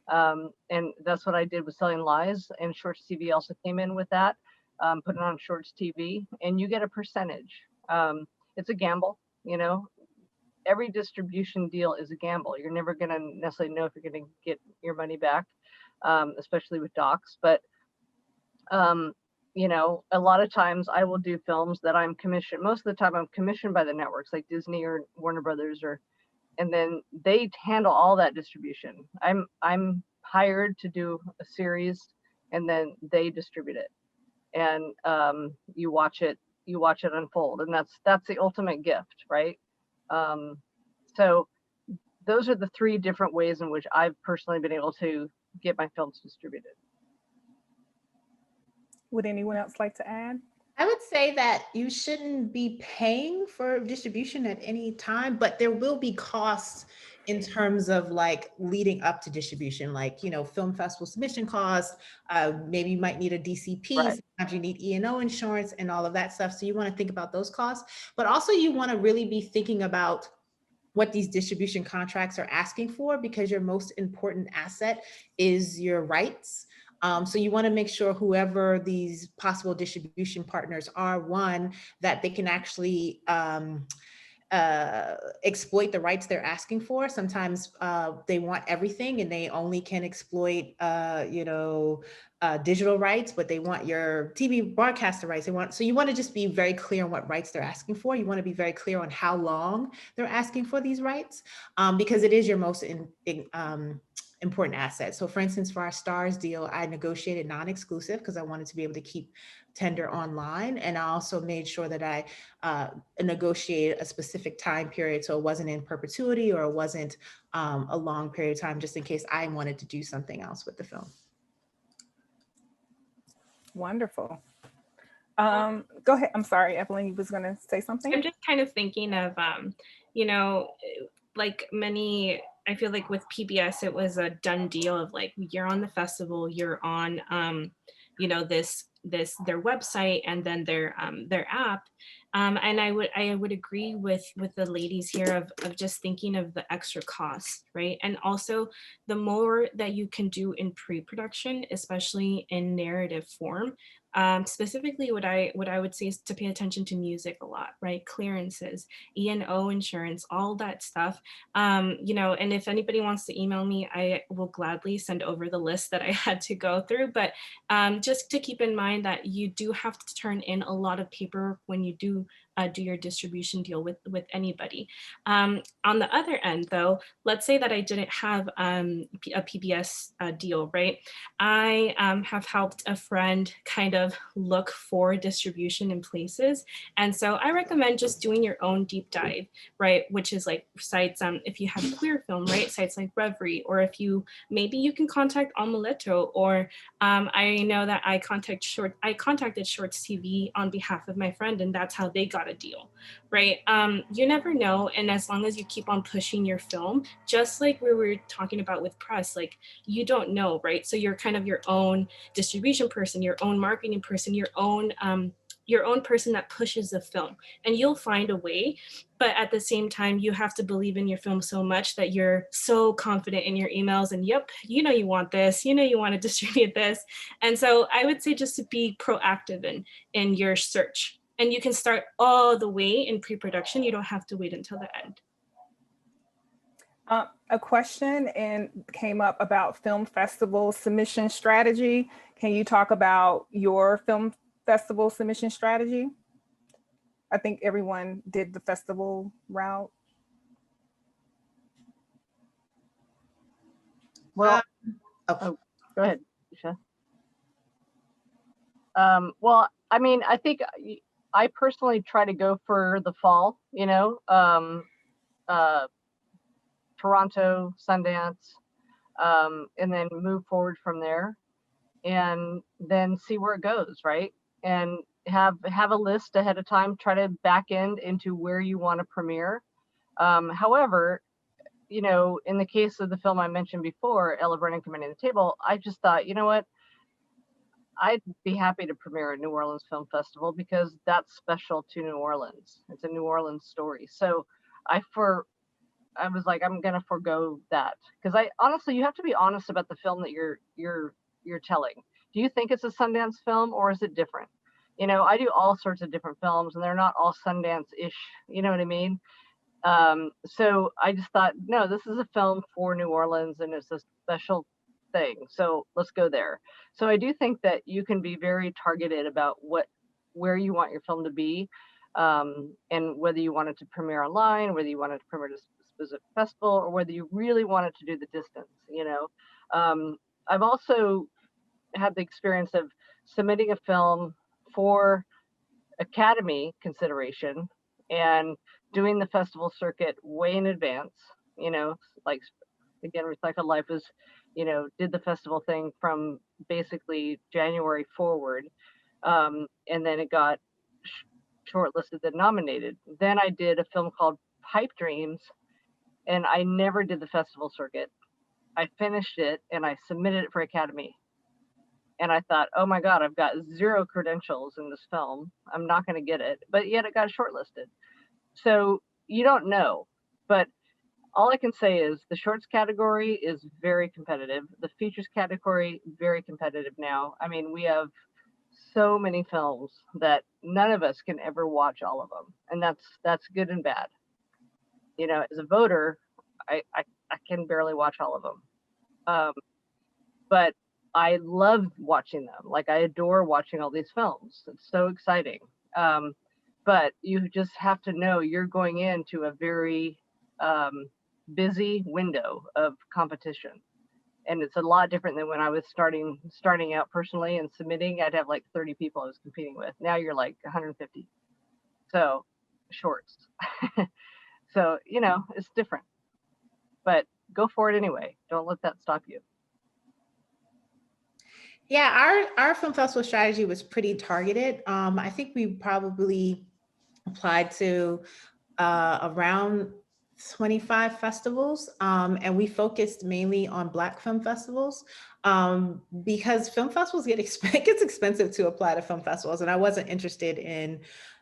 And that's what I did with Selling Lies, and Shorts TV also came in with that, put it on Shorts TV, and you get a percentage. It's a gamble, every distribution deal is a gamble. You're never going to necessarily know if you're going to get your money back, especially with docs. But you know, a lot of times I will do films that I'm commissioned. Most of the time I'm commissioned by the networks like Disney or Warner Brothers, and then they handle all that distribution. I'm hired to do a series, and then they distribute it, and you watch it unfold, and that's the ultimate gift, right? So those are the three different ways in which I've personally been able to get my films distributed. Would anyone else like to add? I would say that you shouldn't be paying for distribution at any time, but there will be costs in terms of like leading up to distribution, like, you know, film festival submission costs, maybe you might need a DCP, Right. sometimes you need E&O insurance and all of that stuff. So you want to think about those costs, but also you want to really be thinking about what these distribution contracts are asking for, because your most important asset is your rights. So you want to make sure whoever these possible distribution partners are, one, that they can actually exploit the rights they're asking for. Sometimes they want everything and they only can exploit, digital rights, but they want your TV broadcaster rights. So you want to just be very clear on what rights they're asking for. You want to be very clear on how long they're asking for these rights, because it is your most important asset. So for instance, for our Stars deal, I negotiated non-exclusive because I wanted to be able to keep tender online. And I also made sure that I negotiated a specific time period. So it wasn't in perpetuity or it wasn't a long period of time, just in case I wanted to do something else with the film. Wonderful. Go ahead. I'm sorry, Evelyn, you was going to say something? I'm just kind of thinking of, like many, I feel like with PBS, it was a done deal of like, you're on the festival, you're on, their website and then their app. And I would agree with the ladies here of just thinking of the extra costs, right? And also the more that you can do in pre-production, especially in narrative form, specifically what I would say is to pay attention to music a lot, right? Clearances, E&O insurance, all that stuff. And if anybody wants to email me, I will gladly send over the list that I had to go through. But just to keep in mind that you do have to turn in a lot of paperwork when you do your distribution deal with anybody. On the other end, though, let's say that I didn't have a PBS deal, right? I have helped a friend kind of look for distribution in places. And so I recommend just doing your own deep dive, right? Which is like sites, if you have queer film, right? Sites like Reverie, or if maybe you can contact Omeletto, or I know that I contacted Shorts TV on behalf of my friend, and that's how they got a deal, right? You never know. And as long as you keep on pushing your film, just like we were talking about with press, like you don't know, right? So you're kind of your own distribution person, your own marketing person, your own person that pushes the film, and you'll find a way. But at the same time, you have to believe in your film so much that you're so confident in your emails and yep, you want this, you want to distribute this. And so I would say just to be proactive in your search. And you can start all the way in pre-production. You don't have to wait until the end. A question came up about film festival submission strategy. Can you talk about your film festival submission strategy? I think everyone did the festival route. Well, Okay. go ahead, Isha. Well, I mean, I think I personally try to go for the fall, Toronto, Sundance, and then move forward from there, and then see where it goes, right? And have a list ahead of time, try to back end into where you want to premiere. However, in the case of the film I mentioned before, Ella Brennan Commanding the Table, I just thought, you know what? I'd be happy to premiere at New Orleans Film Festival because that's special to New Orleans. It's a New Orleans story. So I was like, I'm gonna forego that because honestly, you have to be honest about the film that you're telling. Do you think it's a Sundance film or is it different? I do all sorts of different films and they're not all Sundance-ish. You know what I mean? So I just thought, no, this is a film for New Orleans and it's a special thing. So let's go there. So I do think that you can be very targeted about where you want your film to be, and whether you want it to premiere online, whether you want it to premiere at a specific festival, or whether you really want it to do the distance, you know. I've also had the experience of submitting a film for Academy consideration and doing the festival circuit way in advance, you know, like again, Recycled Life was, you know, did the festival thing from basically January forward. And then it got shortlisted and nominated. Then I did a film called Pipe Dreams, and I never did the festival circuit. I finished it and I submitted it for Academy. And I thought, oh my God, I've got 0 credentials in this film. I'm not going to get it. But yet it got shortlisted. So you don't know. But all I can say is the shorts category is very competitive. The features category, very competitive now. I mean, we have so many films that none of us can ever watch all of them. And that's good and bad. You know, as a voter, I can barely watch all of them. But I love watching them. Like, I adore watching all these films. It's so exciting. But you just have to know you're going into a very busy window of competition. And it's a lot different than when I was starting out personally and submitting. I'd have like 30 people I was competing with. Now you're like 150. So shorts. So, you know, it's different. But go for it anyway. Don't let that stop you. Yeah, our film festival strategy was pretty targeted. I think we probably applied to around 25 festivals, and we focused mainly on Black film festivals, because film festivals it gets expensive to apply to film festivals, and I wasn't interested in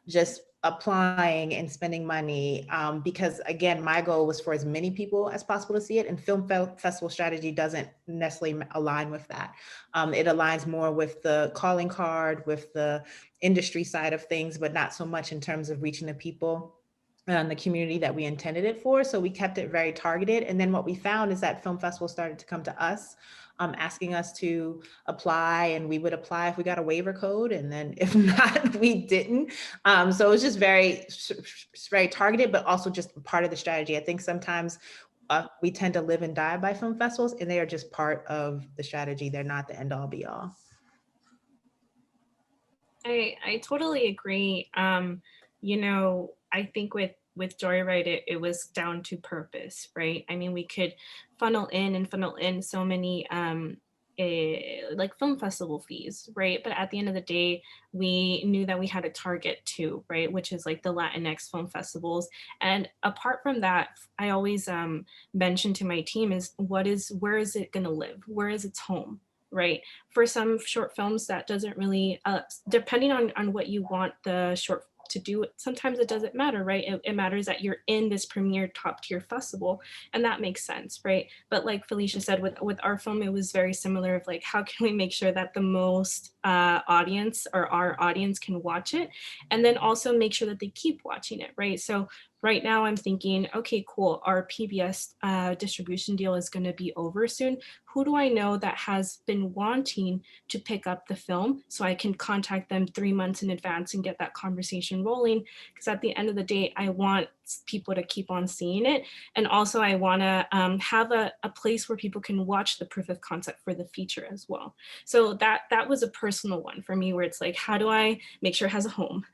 just applying and spending money, because again, my goal was for as many people as possible to see it, and film festival strategy doesn't necessarily align with that. It aligns more with the calling card, with the industry side of things, but not so much in terms of reaching the people and the community that we intended it for. So we kept it very targeted. And then what we found is that film festivals started to come to us, asking us to apply, and we would apply if we got a waiver code. And then if not, we didn't. So it was just very targeted, but also just part of the strategy. I think sometimes we tend to live and die by film festivals, and they are just part of the strategy. They're not the end all be all. I totally agree. You know, I think with Joyride, it was down to purpose, right? I mean, we could funnel in so many like film festival fees, right? But at the end of the day, we knew that we had a target too, right? Which is like the Latinx film festivals. And apart from that, I always mention to my team is where is it gonna live? Where is its home? Right. For some short films, that doesn't really, depending on what you want the short to do, sometimes it doesn't matter, right? It matters that you're in this premier top tier festival, and that makes sense, right? But like Felicia said, with our film, it was very similar of like, how can we make sure that the most audience or our audience can watch it, and then also make sure that they keep watching it, right? So right now I'm thinking, okay, cool, our PBS distribution deal is going to be over soon. Who do I know that has been wanting to pick up the film so I can contact them 3 months in advance and get that conversation rolling? Because at the end of the day, I want people to keep on seeing it. And also I want to have a place where people can watch the proof of concept for the feature as well. So that was a personal one for me, where it's like, how do I make sure it has a home?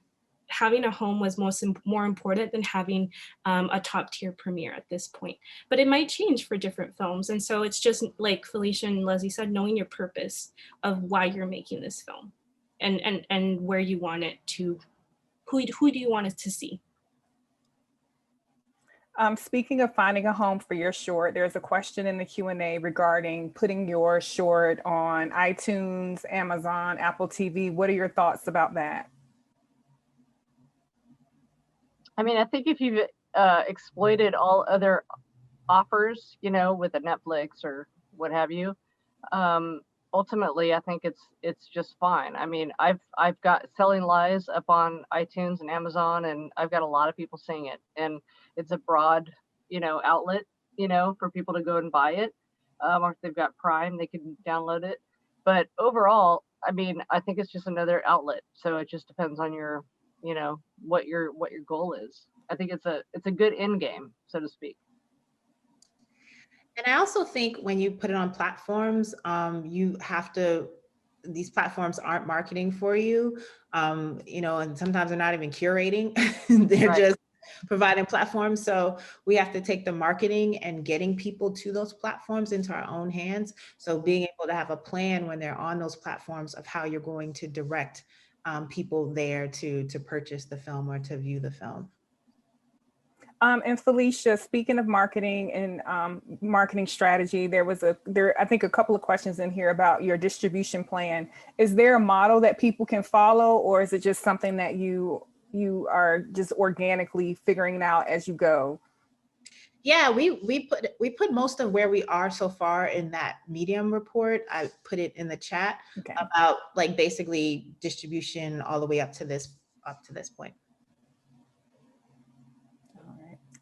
Having a home was more important than having a top tier premiere at this point. But it might change for different films. And so it's just like Felicia and Leslie said, knowing your purpose of why you're making this film and where you want it to, who do you want it to see? Speaking of finding a home for your short, there's a question in the Q&A regarding putting your short on iTunes, Amazon, Apple TV. What are your thoughts about that? I mean, I think if you've exploited all other offers, you know, with a Netflix or what have you, ultimately, I think it's just fine. I mean, I've got Selling Lies up on iTunes and Amazon, and I've got a lot of people seeing it, and it's a broad, outlet, for people to go and buy it. Or if they've got Prime, they can download it. But overall, I mean, I think it's just another outlet. So it just depends on your, what your goal is. I think it's a good end game, so to speak. And I also think when you put it on platforms, you have to, these platforms aren't marketing for you, and sometimes they're not even curating. They're Right. just providing platforms. So we have to take the marketing and getting people to those platforms into our own hands. So being able to have a plan when they're on those platforms of how you're going to direct people there to purchase the film or to view the film. And Felicia, speaking of marketing and marketing strategy, I think a couple of questions in here about your distribution plan. Is there a model that people can follow, or is it just something that you are just organically figuring out as you go? Yeah, we put most of where we are so far in that Medium report. I put it in the chat about like basically distribution all the way up to this point.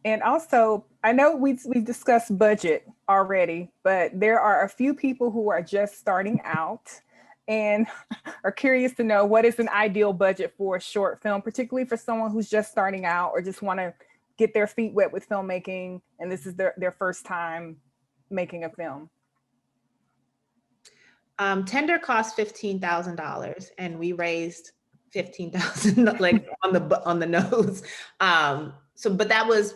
And also, I know we've discussed budget already, but there are a few people who are just starting out and are curious to know what is an ideal budget for a short film, particularly for someone who's just starting out or just want to get their feet wet with filmmaking, and this is their first time making a film. Tender cost $15,000, and we raised $15,000 like on the nose. But that was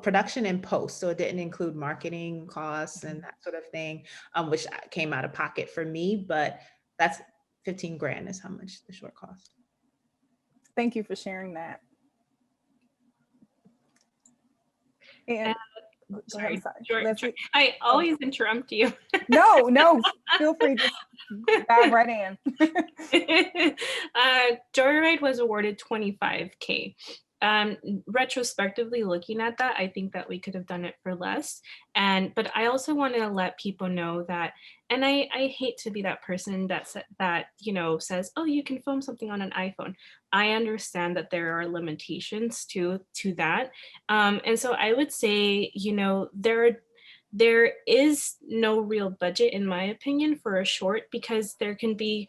production and post, so it didn't include marketing costs and that sort of thing, which came out of pocket for me. But that's 15 grand is how much the short cost. Thank you for sharing that. And sorry, George, I always interrupt you. No, feel free to dive right in. Joyride was awarded $25K. Retrospectively looking at that, I think that we could have done it for less. But I also want to let people know that, and I hate to be that person that says, oh, you can film something on an iPhone. I understand that there are limitations to that. And so I would say, there is no real budget, in my opinion, for a short, because there can be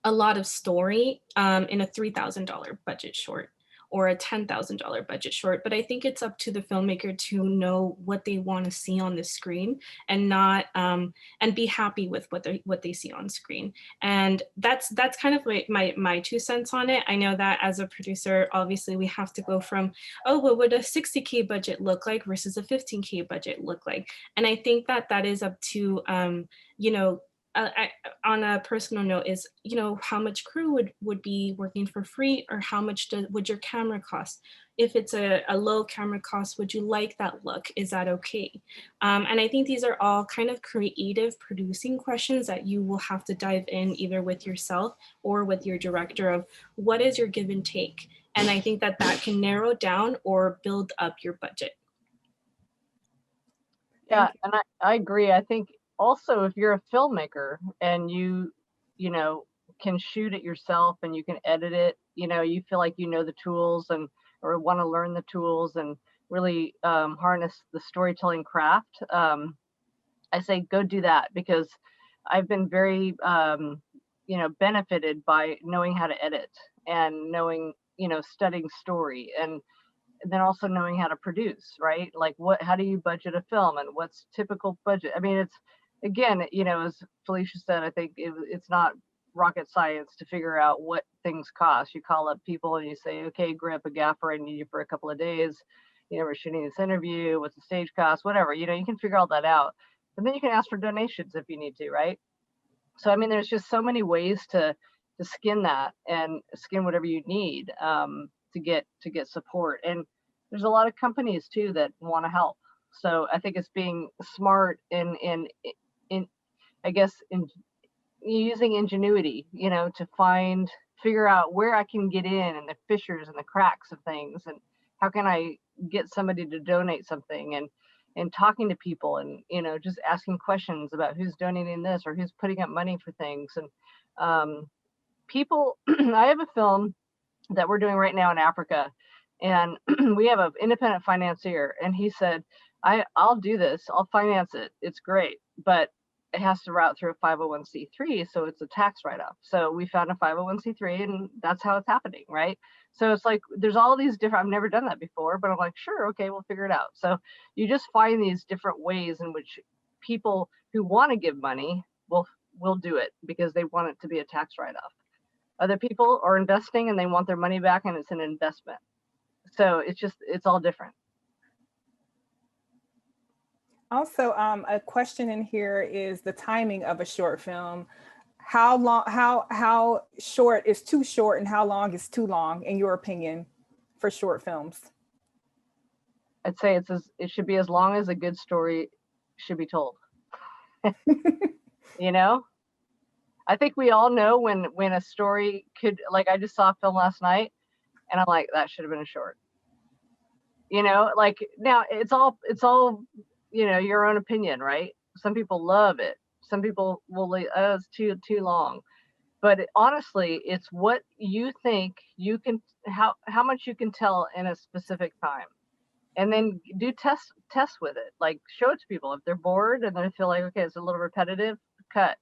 a lot of story in a $3,000 budget short or a $10,000 budget short. But I think it's up to the filmmaker to know what they want to see on the screen and not and be happy with what they see on screen. And that's kind of my 2 cents on it. I know that as a producer, obviously we have to go from, oh, what would a $60K budget look like versus a $15K budget look like? And I think that is up to on a personal note is, how much crew would be working for free, or how much would your camera cost? If it's a low camera cost, would you like that look? Is that okay? And I think these are all kind of creative producing questions that you will have to dive in either with yourself or with your director of what is your give and take? And I think that can narrow down or build up your budget. Yeah, and I agree. I think also if you're a filmmaker and you can shoot it yourself and you can edit it, you feel like you know the tools or want to learn the tools and really harness the storytelling craft, I say go do that, because I've been very benefited by knowing how to edit and knowing, studying story, and then also knowing how to produce, right? Like how do you budget a film and what's typical budget? I mean, it's, again, as Felicia said, I think it's not rocket science to figure out what things cost. You call up people and you say, okay, grab a gaffer, I need you for a couple of days. We're shooting this interview, what's the stage cost, whatever, you can figure all that out. And then you can ask for donations if you need to, right? So, I mean, there's just so many ways to skin that and skin whatever you need to get support. And there's a lot of companies too that want to help. So I think it's being smart in I guess in using ingenuity, to figure out where I can get in and the fissures and the cracks of things, and how can I get somebody to donate something. And and talking to people and, you know, just asking questions about who's donating this or who's putting up money for things. And people, I have a film that we're doing right now in Africa, and we have an independent financier, and he said, I'll do this, I'll finance it, it's great, but it has to route through a 501c3, so it's a tax write-off. So we found a 501c3, and that's how it's happening, right? So it's like there's all these different, I've never done that before, but I'm like, sure, okay, we'll figure it out. So you just find these different ways in which people who want to give money will do it because they want it to be a tax write-off. Other people are investing and they want their money back, and it's an investment. So it's all different. Also, a question in here is the timing of a short film. How long, how short is too short, and how long is too long, in your opinion, for short films? I'd say it should be as long as a good story should be told. You know, I think we all know when a story could, like, I just saw a film last night and I'm like, that should have been a short. You know, like, now it's all, you know, your own opinion, right? Some people love it. Some people will, oh, it's too long. But honestly, it's what you think you can, how much you can tell in a specific time. And then do tests with it, like show it to people. If they're bored and they feel like, okay, it's a little repetitive, cut.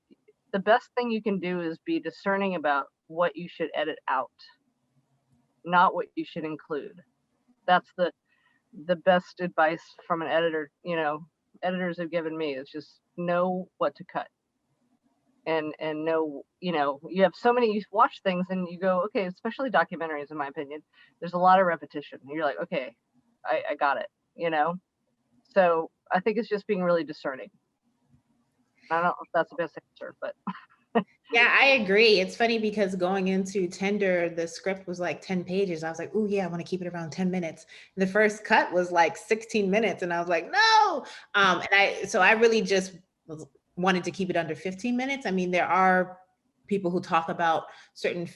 The best thing you can do is be discerning about what you should edit out, not what you should include. That's the best advice from an editor, you know, editors have given me, is just know what to cut. And know, you know, you have so many, you watch things and you go, okay, especially documentaries, in my opinion, there's a lot of repetition. You're like, okay, I got it, you know? So I think it's just being really discerning. I don't know if that's the best answer, but. Yeah, I agree. It's funny because going into Tender, the script was like 10 pages. I was like, oh yeah, I want to keep it around 10 minutes. And the first cut was like 16 minutes. And I was like, no. So I really just wanted to keep it under 15 minutes. I mean, there are people who talk about certain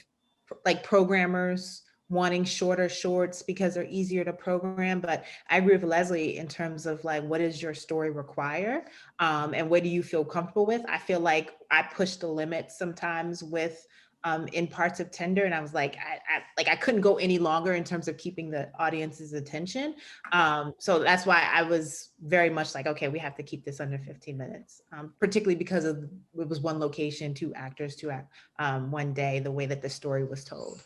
like programmers wanting shorter shorts because they're easier to program. But I agree with Leslie in terms of like, what does your story require? And what do you feel comfortable with? I feel like I push the limits sometimes with in parts of Tender, and I was like, I couldn't go any longer in terms of keeping the audience's attention. So that's why I was very much like, okay, we have to keep this under 15 minutes, particularly because it was one location, two actors, one day, the way that the story was told.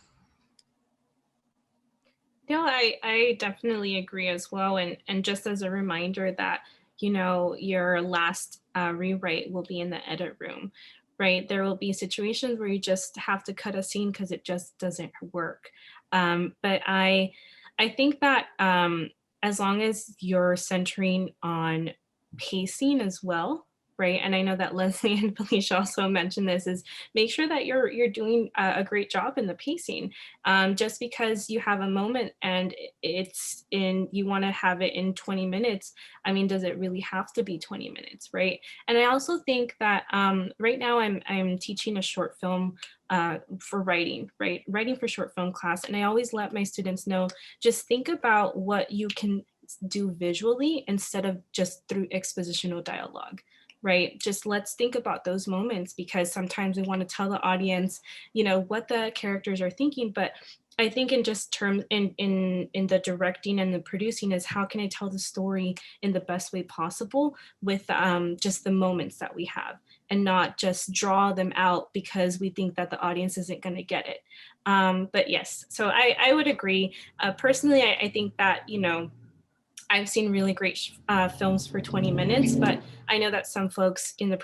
No, I definitely agree as well. And just as a reminder that, you know, your last rewrite will be in the edit room, right? There will be situations where you just have to cut a scene because it just doesn't work. But I think that as long as you're centering on pacing as well, right? And I know that Leslie and Felicia also mentioned this, is make sure that you're doing a great job in the pacing. Just because you have a moment and you want to have it in 20 minutes, I mean, does it really have to be 20 minutes, right? And I also think that right now I'm teaching a short film for writing, right? Writing for short film class. And I always let my students know, just think about what you can do visually instead of just through expositional dialogue. Right? Just let's think about those moments, because sometimes we want to tell the audience, you know, what the characters are thinking. But I think in just terms in the directing and the producing is, how can I tell the story in the best way possible with just the moments that we have, and not just draw them out because we think that the audience isn't going to get it. But yes, so I would agree. Personally, I think that, you know, I've seen really great films for 20 minutes, but I know that some folks in the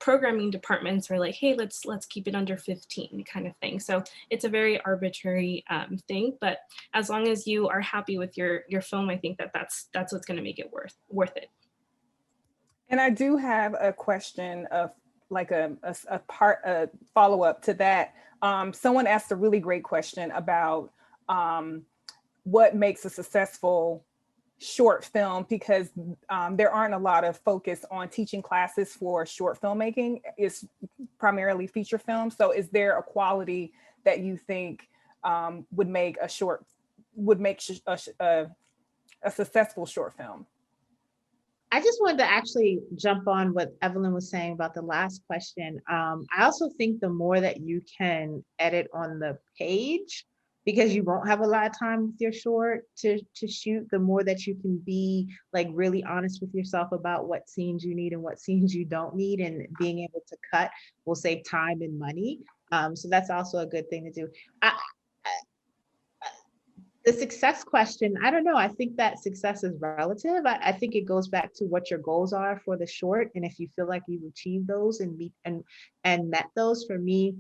programming departments are like, hey, let's keep it under 15 kind of thing. So it's a very arbitrary thing, but as long as you are happy with your film, I think that's what's going to make it worth it. And I do have a question of like a follow-up to that. Someone asked a really great question about what makes a successful short film, because there aren't a lot of focus on teaching classes for short filmmaking. It's primarily feature film. So is there a quality that you think would make a successful short film? I just wanted to actually jump on what Evelyn was saying about the last question. I also think the more that you can edit on the page, because you won't have a lot of time with your short to shoot, the more that you can be like really honest with yourself about what scenes you need and what scenes you don't need, and being able to cut will save time and money. So that's also a good thing to do. The success question, I don't know. I think that success is relative. I think it goes back to what your goals are for the short. And if you feel like you've achieved those and met those, for me,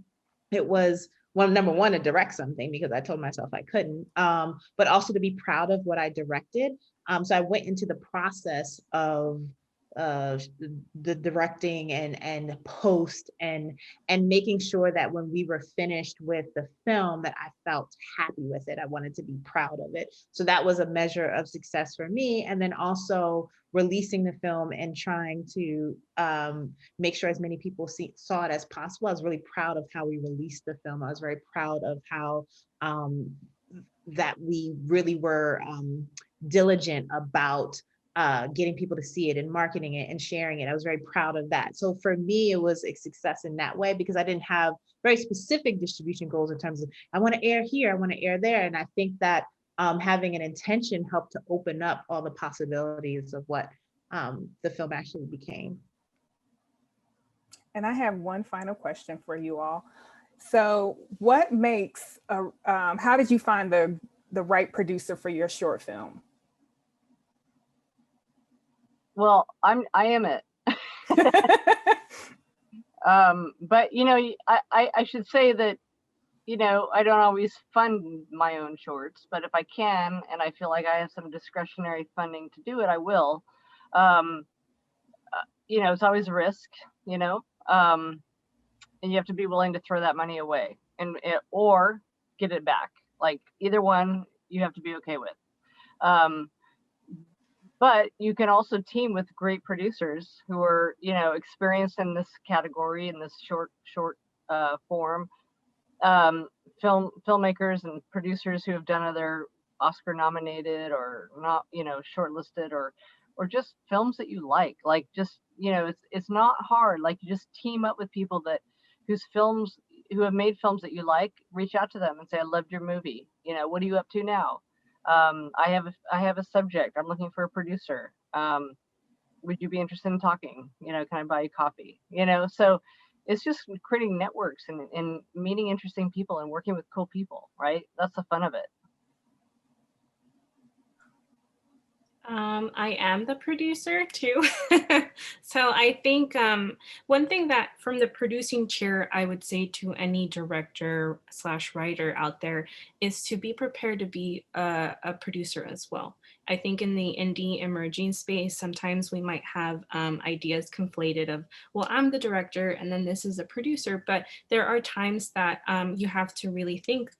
it was, well, number one, to direct something because I told myself I couldn't, but also to be proud of what I directed. So I went into the process of the directing and post and making sure that when we were finished with the film that I felt happy with it. I wanted to be proud of it. So that was a measure of success for me. And then also releasing the film and trying to make sure as many people saw it as possible. I was really proud of how we released the film. I was very proud of how that we really were diligent about getting people to see it and marketing it and sharing it. I was very proud of that. So for me, it was a success in that way because I didn't have very specific distribution goals in terms of, I want to air here, I want to air there. And I think that having an intention helped to open up all the possibilities of what the film actually became. And I have one final question for you all. So what makes, how did you find the right producer for your short film? Well, I am it. But you know, I should say that, you know, I don't always fund my own shorts, but if I can, and I feel like I have some discretionary funding to do it, I will. You know, it's always a risk, you know, and you have to be willing to throw that money away or get it back. Like either one, you have to be okay with. But you can also team with great producers who are, you know, experienced in this category, in this short form. Filmmakers and producers who have done other Oscar nominated or not, you know, shortlisted or just films that you like just, you know, it's not hard. Like you just team up with people who have made films that you like, reach out to them and say, I loved your movie. You know, what are you up to now? I have a subject. I'm looking for a producer. Would you be interested in talking? You know, can I buy you coffee? You know, so it's just creating networks and meeting interesting people and working with cool people, right? That's the fun of it. I am the producer too. So I think one thing that from the producing chair, I would say to any director / writer out there is to be prepared to be a producer as well. I think in the indie emerging space, sometimes we might have ideas conflated of, well, I'm the director and then this is a producer, but there are times that you have to really think,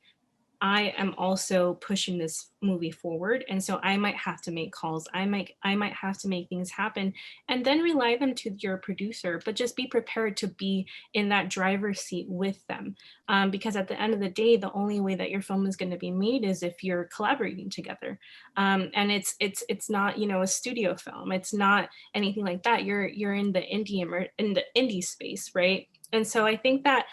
I am also pushing this movie forward. And so I might have to make calls. I might have to make things happen and then rely them to your producer, but just be prepared to be in that driver's seat with them. Because at the end of the day, the only way that your film is going to be made is if you're collaborating together. And it's not, you know, a studio film. It's not anything like that. You're in the indie space, right? And so I think that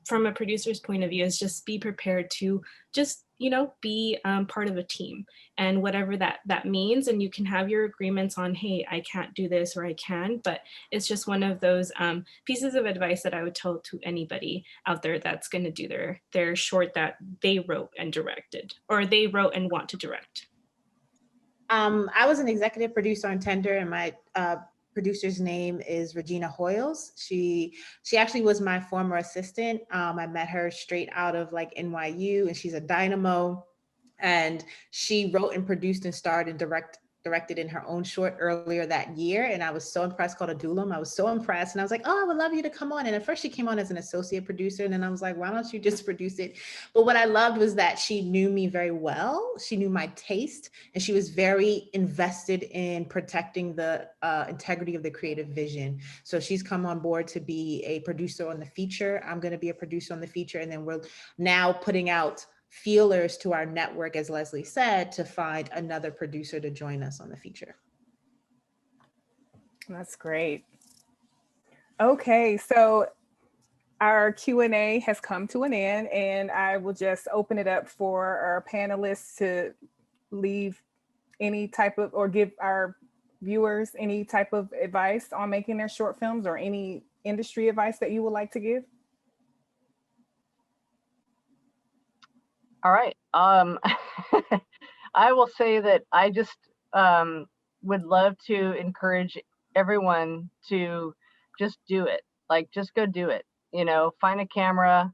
from a producer's point of view is just be prepared to just, you know, be part of a team and whatever that means. And you can have your agreements on, hey, I can't do this or I can, but it's just one of those pieces of advice that I would tell to anybody out there that's going to do their short that they wrote and directed or they wrote and want to direct. I was an executive producer on Tender, and my producer's name is Regina Hoyles. She actually was my former assistant. I met her straight out of like NYU, and she's a dynamo. And she wrote and produced and starred and directed in her own short earlier that year. And I was so impressed, called Adulam. I was so impressed. And I was like, oh, I would love you to come on. And at first she came on as an associate producer. And then I was like, why don't you just produce it? But what I loved was that she knew me very well. She knew my taste. And she was very invested in protecting the integrity of the creative vision. So she's come on board to be a producer on the feature. I'm going to be a producer on the feature. And then we're now putting out feelers to our network, as Leslie said, to find another producer to join us on the feature. That's great. Okay, so our Q&A has come to an end, and I will just open it up for our panelists to leave any type of, or give our viewers any type of advice on making their short films, or any industry advice that you would like to give. All right. I will say that I just would love to encourage everyone to just do it. Like, just go do it. You know, find a camera,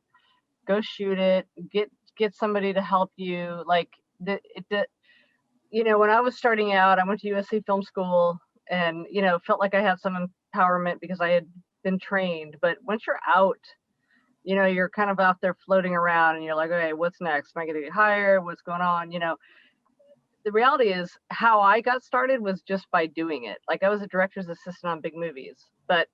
go shoot it, get somebody to help you. Like, you know, when I was starting out, I went to USC Film School, and, you know, felt like I had some empowerment because I had been trained. But once you're out, you know, you're kind of out there floating around, and you're like, okay, what's next? Am I going to get hired? What's going on? You know, the reality is, how I got started was just by doing it. Like, I was a director's assistant on big movies, but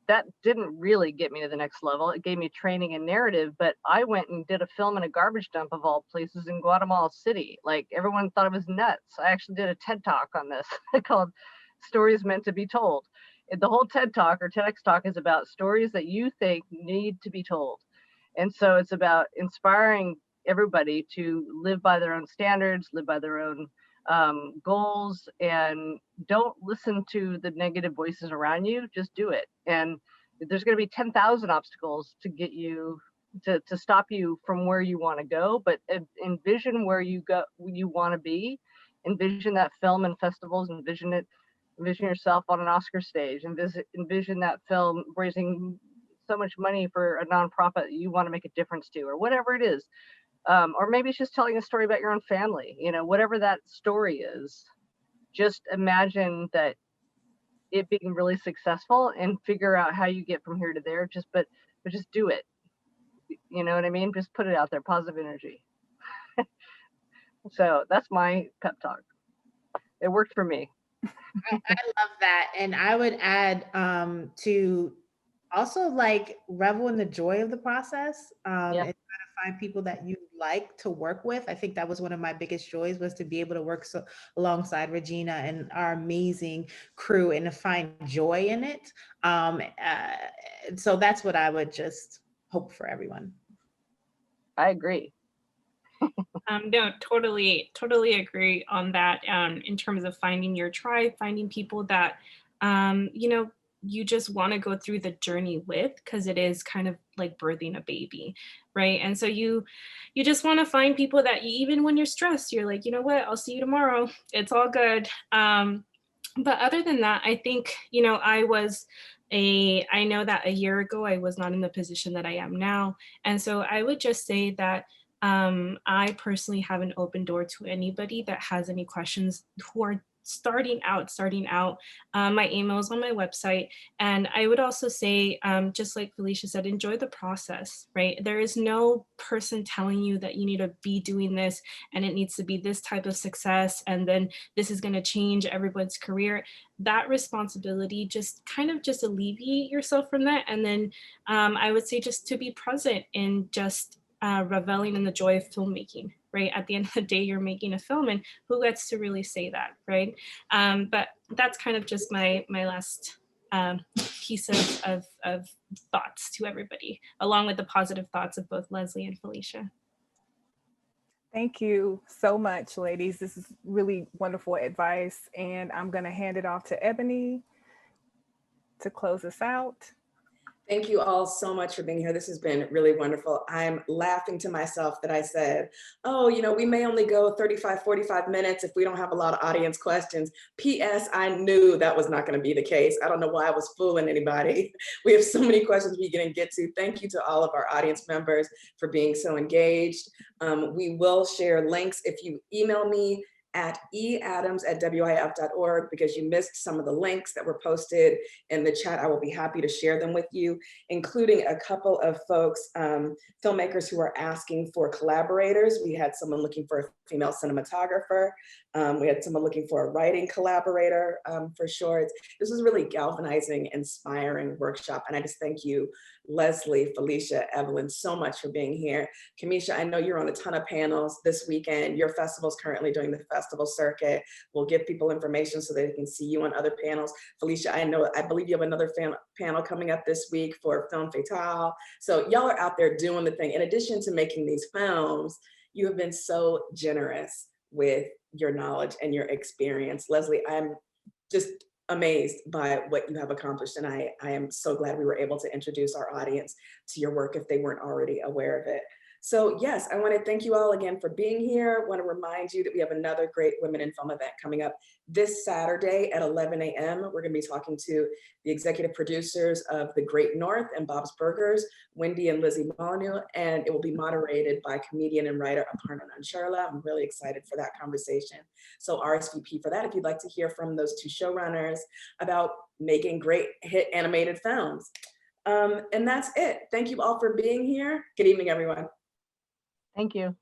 that didn't really get me to the next level. It gave me training in narrative, but I went and did a film in a garbage dump of all places in Guatemala City. Like, everyone thought it was nuts. I actually did a TED Talk on this called Stories Meant to Be Told. The whole TED Talk or TEDx Talk is about stories that you think need to be told. And so it's about inspiring everybody to live by their own standards, live by their own goals, and don't listen to the negative voices around you. Just do it. And there's going to be 10,000 obstacles to get you to stop you from where you want to go, but envision where you want to be. Envision that film in festivals, envision yourself on an Oscar stage, envision that film raising so much money for a nonprofit that you want to make a difference to, or whatever it is. Or maybe it's just telling a story about your own family, you know, whatever that story is. Just imagine that it being really successful, and figure out how you get from here to there. But just do it. You know what I mean? Just put it out there, positive energy. So that's my pep talk. It worked for me. I love that. And I would add to also, like, revel in the joy of the process, and try to find people that you like to work with. I think that was one of my biggest joys, was to be able to work alongside Regina and our amazing crew, and to find joy in it. So that's what I would just hope for everyone. I agree. No, totally agree on that. In terms of finding your tribe, finding people that, you know, you just want to go through the journey with, because it is kind of like birthing a baby, right? And so you just want to find people that even when you're stressed, you're like, you know what, I'll see you tomorrow. It's all good. But other than that, I think, you know, I know that a year ago, I was not in the position that I am now. And so I would just say that I personally have an open door to anybody that has any questions, who are starting out. My email is on my website. And I would also say, just like Felicia said, enjoy the process, right? There is no person telling you that you need to be doing this, and it needs to be this type of success, and then this is going to change everyone's career. That responsibility, just kind of just alleviate yourself from that. And then I would say just to be present and just reveling in the joy of filmmaking, right? At the end of the day, you're making a film, and who gets to really say that, right? But that's kind of just my last piece of thoughts to everybody, along with the positive thoughts of both Leslie and Felicia. Thank you so much, ladies. This is really wonderful advice, and I'm going to hand it off to Ebony to close us out. Thank you all so much for being here. This has been really wonderful. I'm laughing to myself that I said, oh, you know, we may only go 35, 45 minutes if we don't have a lot of audience questions. P.S. I knew that was not going to be the case. I don't know why I was fooling anybody. We have so many questions we can get to. Thank you to all of our audience members for being so engaged. We will share links if you email me at eadams@wif.org, because you missed some of the links that were posted in the chat. I will be happy to share them with you, including a couple of folks, filmmakers who are asking for collaborators. We had someone looking for a female cinematographer. We had someone looking for a writing collaborator for shorts. This was really galvanizing, inspiring workshop. And I just thank you, Leslie, Felicia, Evelyn, so much for being here. Kameishia, I know you're on a ton of panels this weekend. Your festival is currently doing the festival circuit. We'll give people information so they can see you on other panels. Felicia, I believe you have another panel coming up this week for Film Fatale. So y'all are out there doing the thing. In addition to making these films, you have been so generous with your knowledge and your experience. Leslie, I'm just amazed by what you have accomplished. And I am so glad we were able to introduce our audience to your work if they weren't already aware of it. So yes, I want to thank you all again for being here. I want to remind you that we have another great Women in Film event coming up this Saturday at 11 a.m. We're going to be talking to the executive producers of The Great North and Bob's Burgers, Wendy and Lizzie Molyneux, and it will be moderated by comedian and writer Aparna Nansharla. I'm really excited for that conversation. So RSVP for that if you'd like to hear from those two showrunners about making great hit animated films. And that's it. Thank you all for being here. Good evening, everyone. Thank you.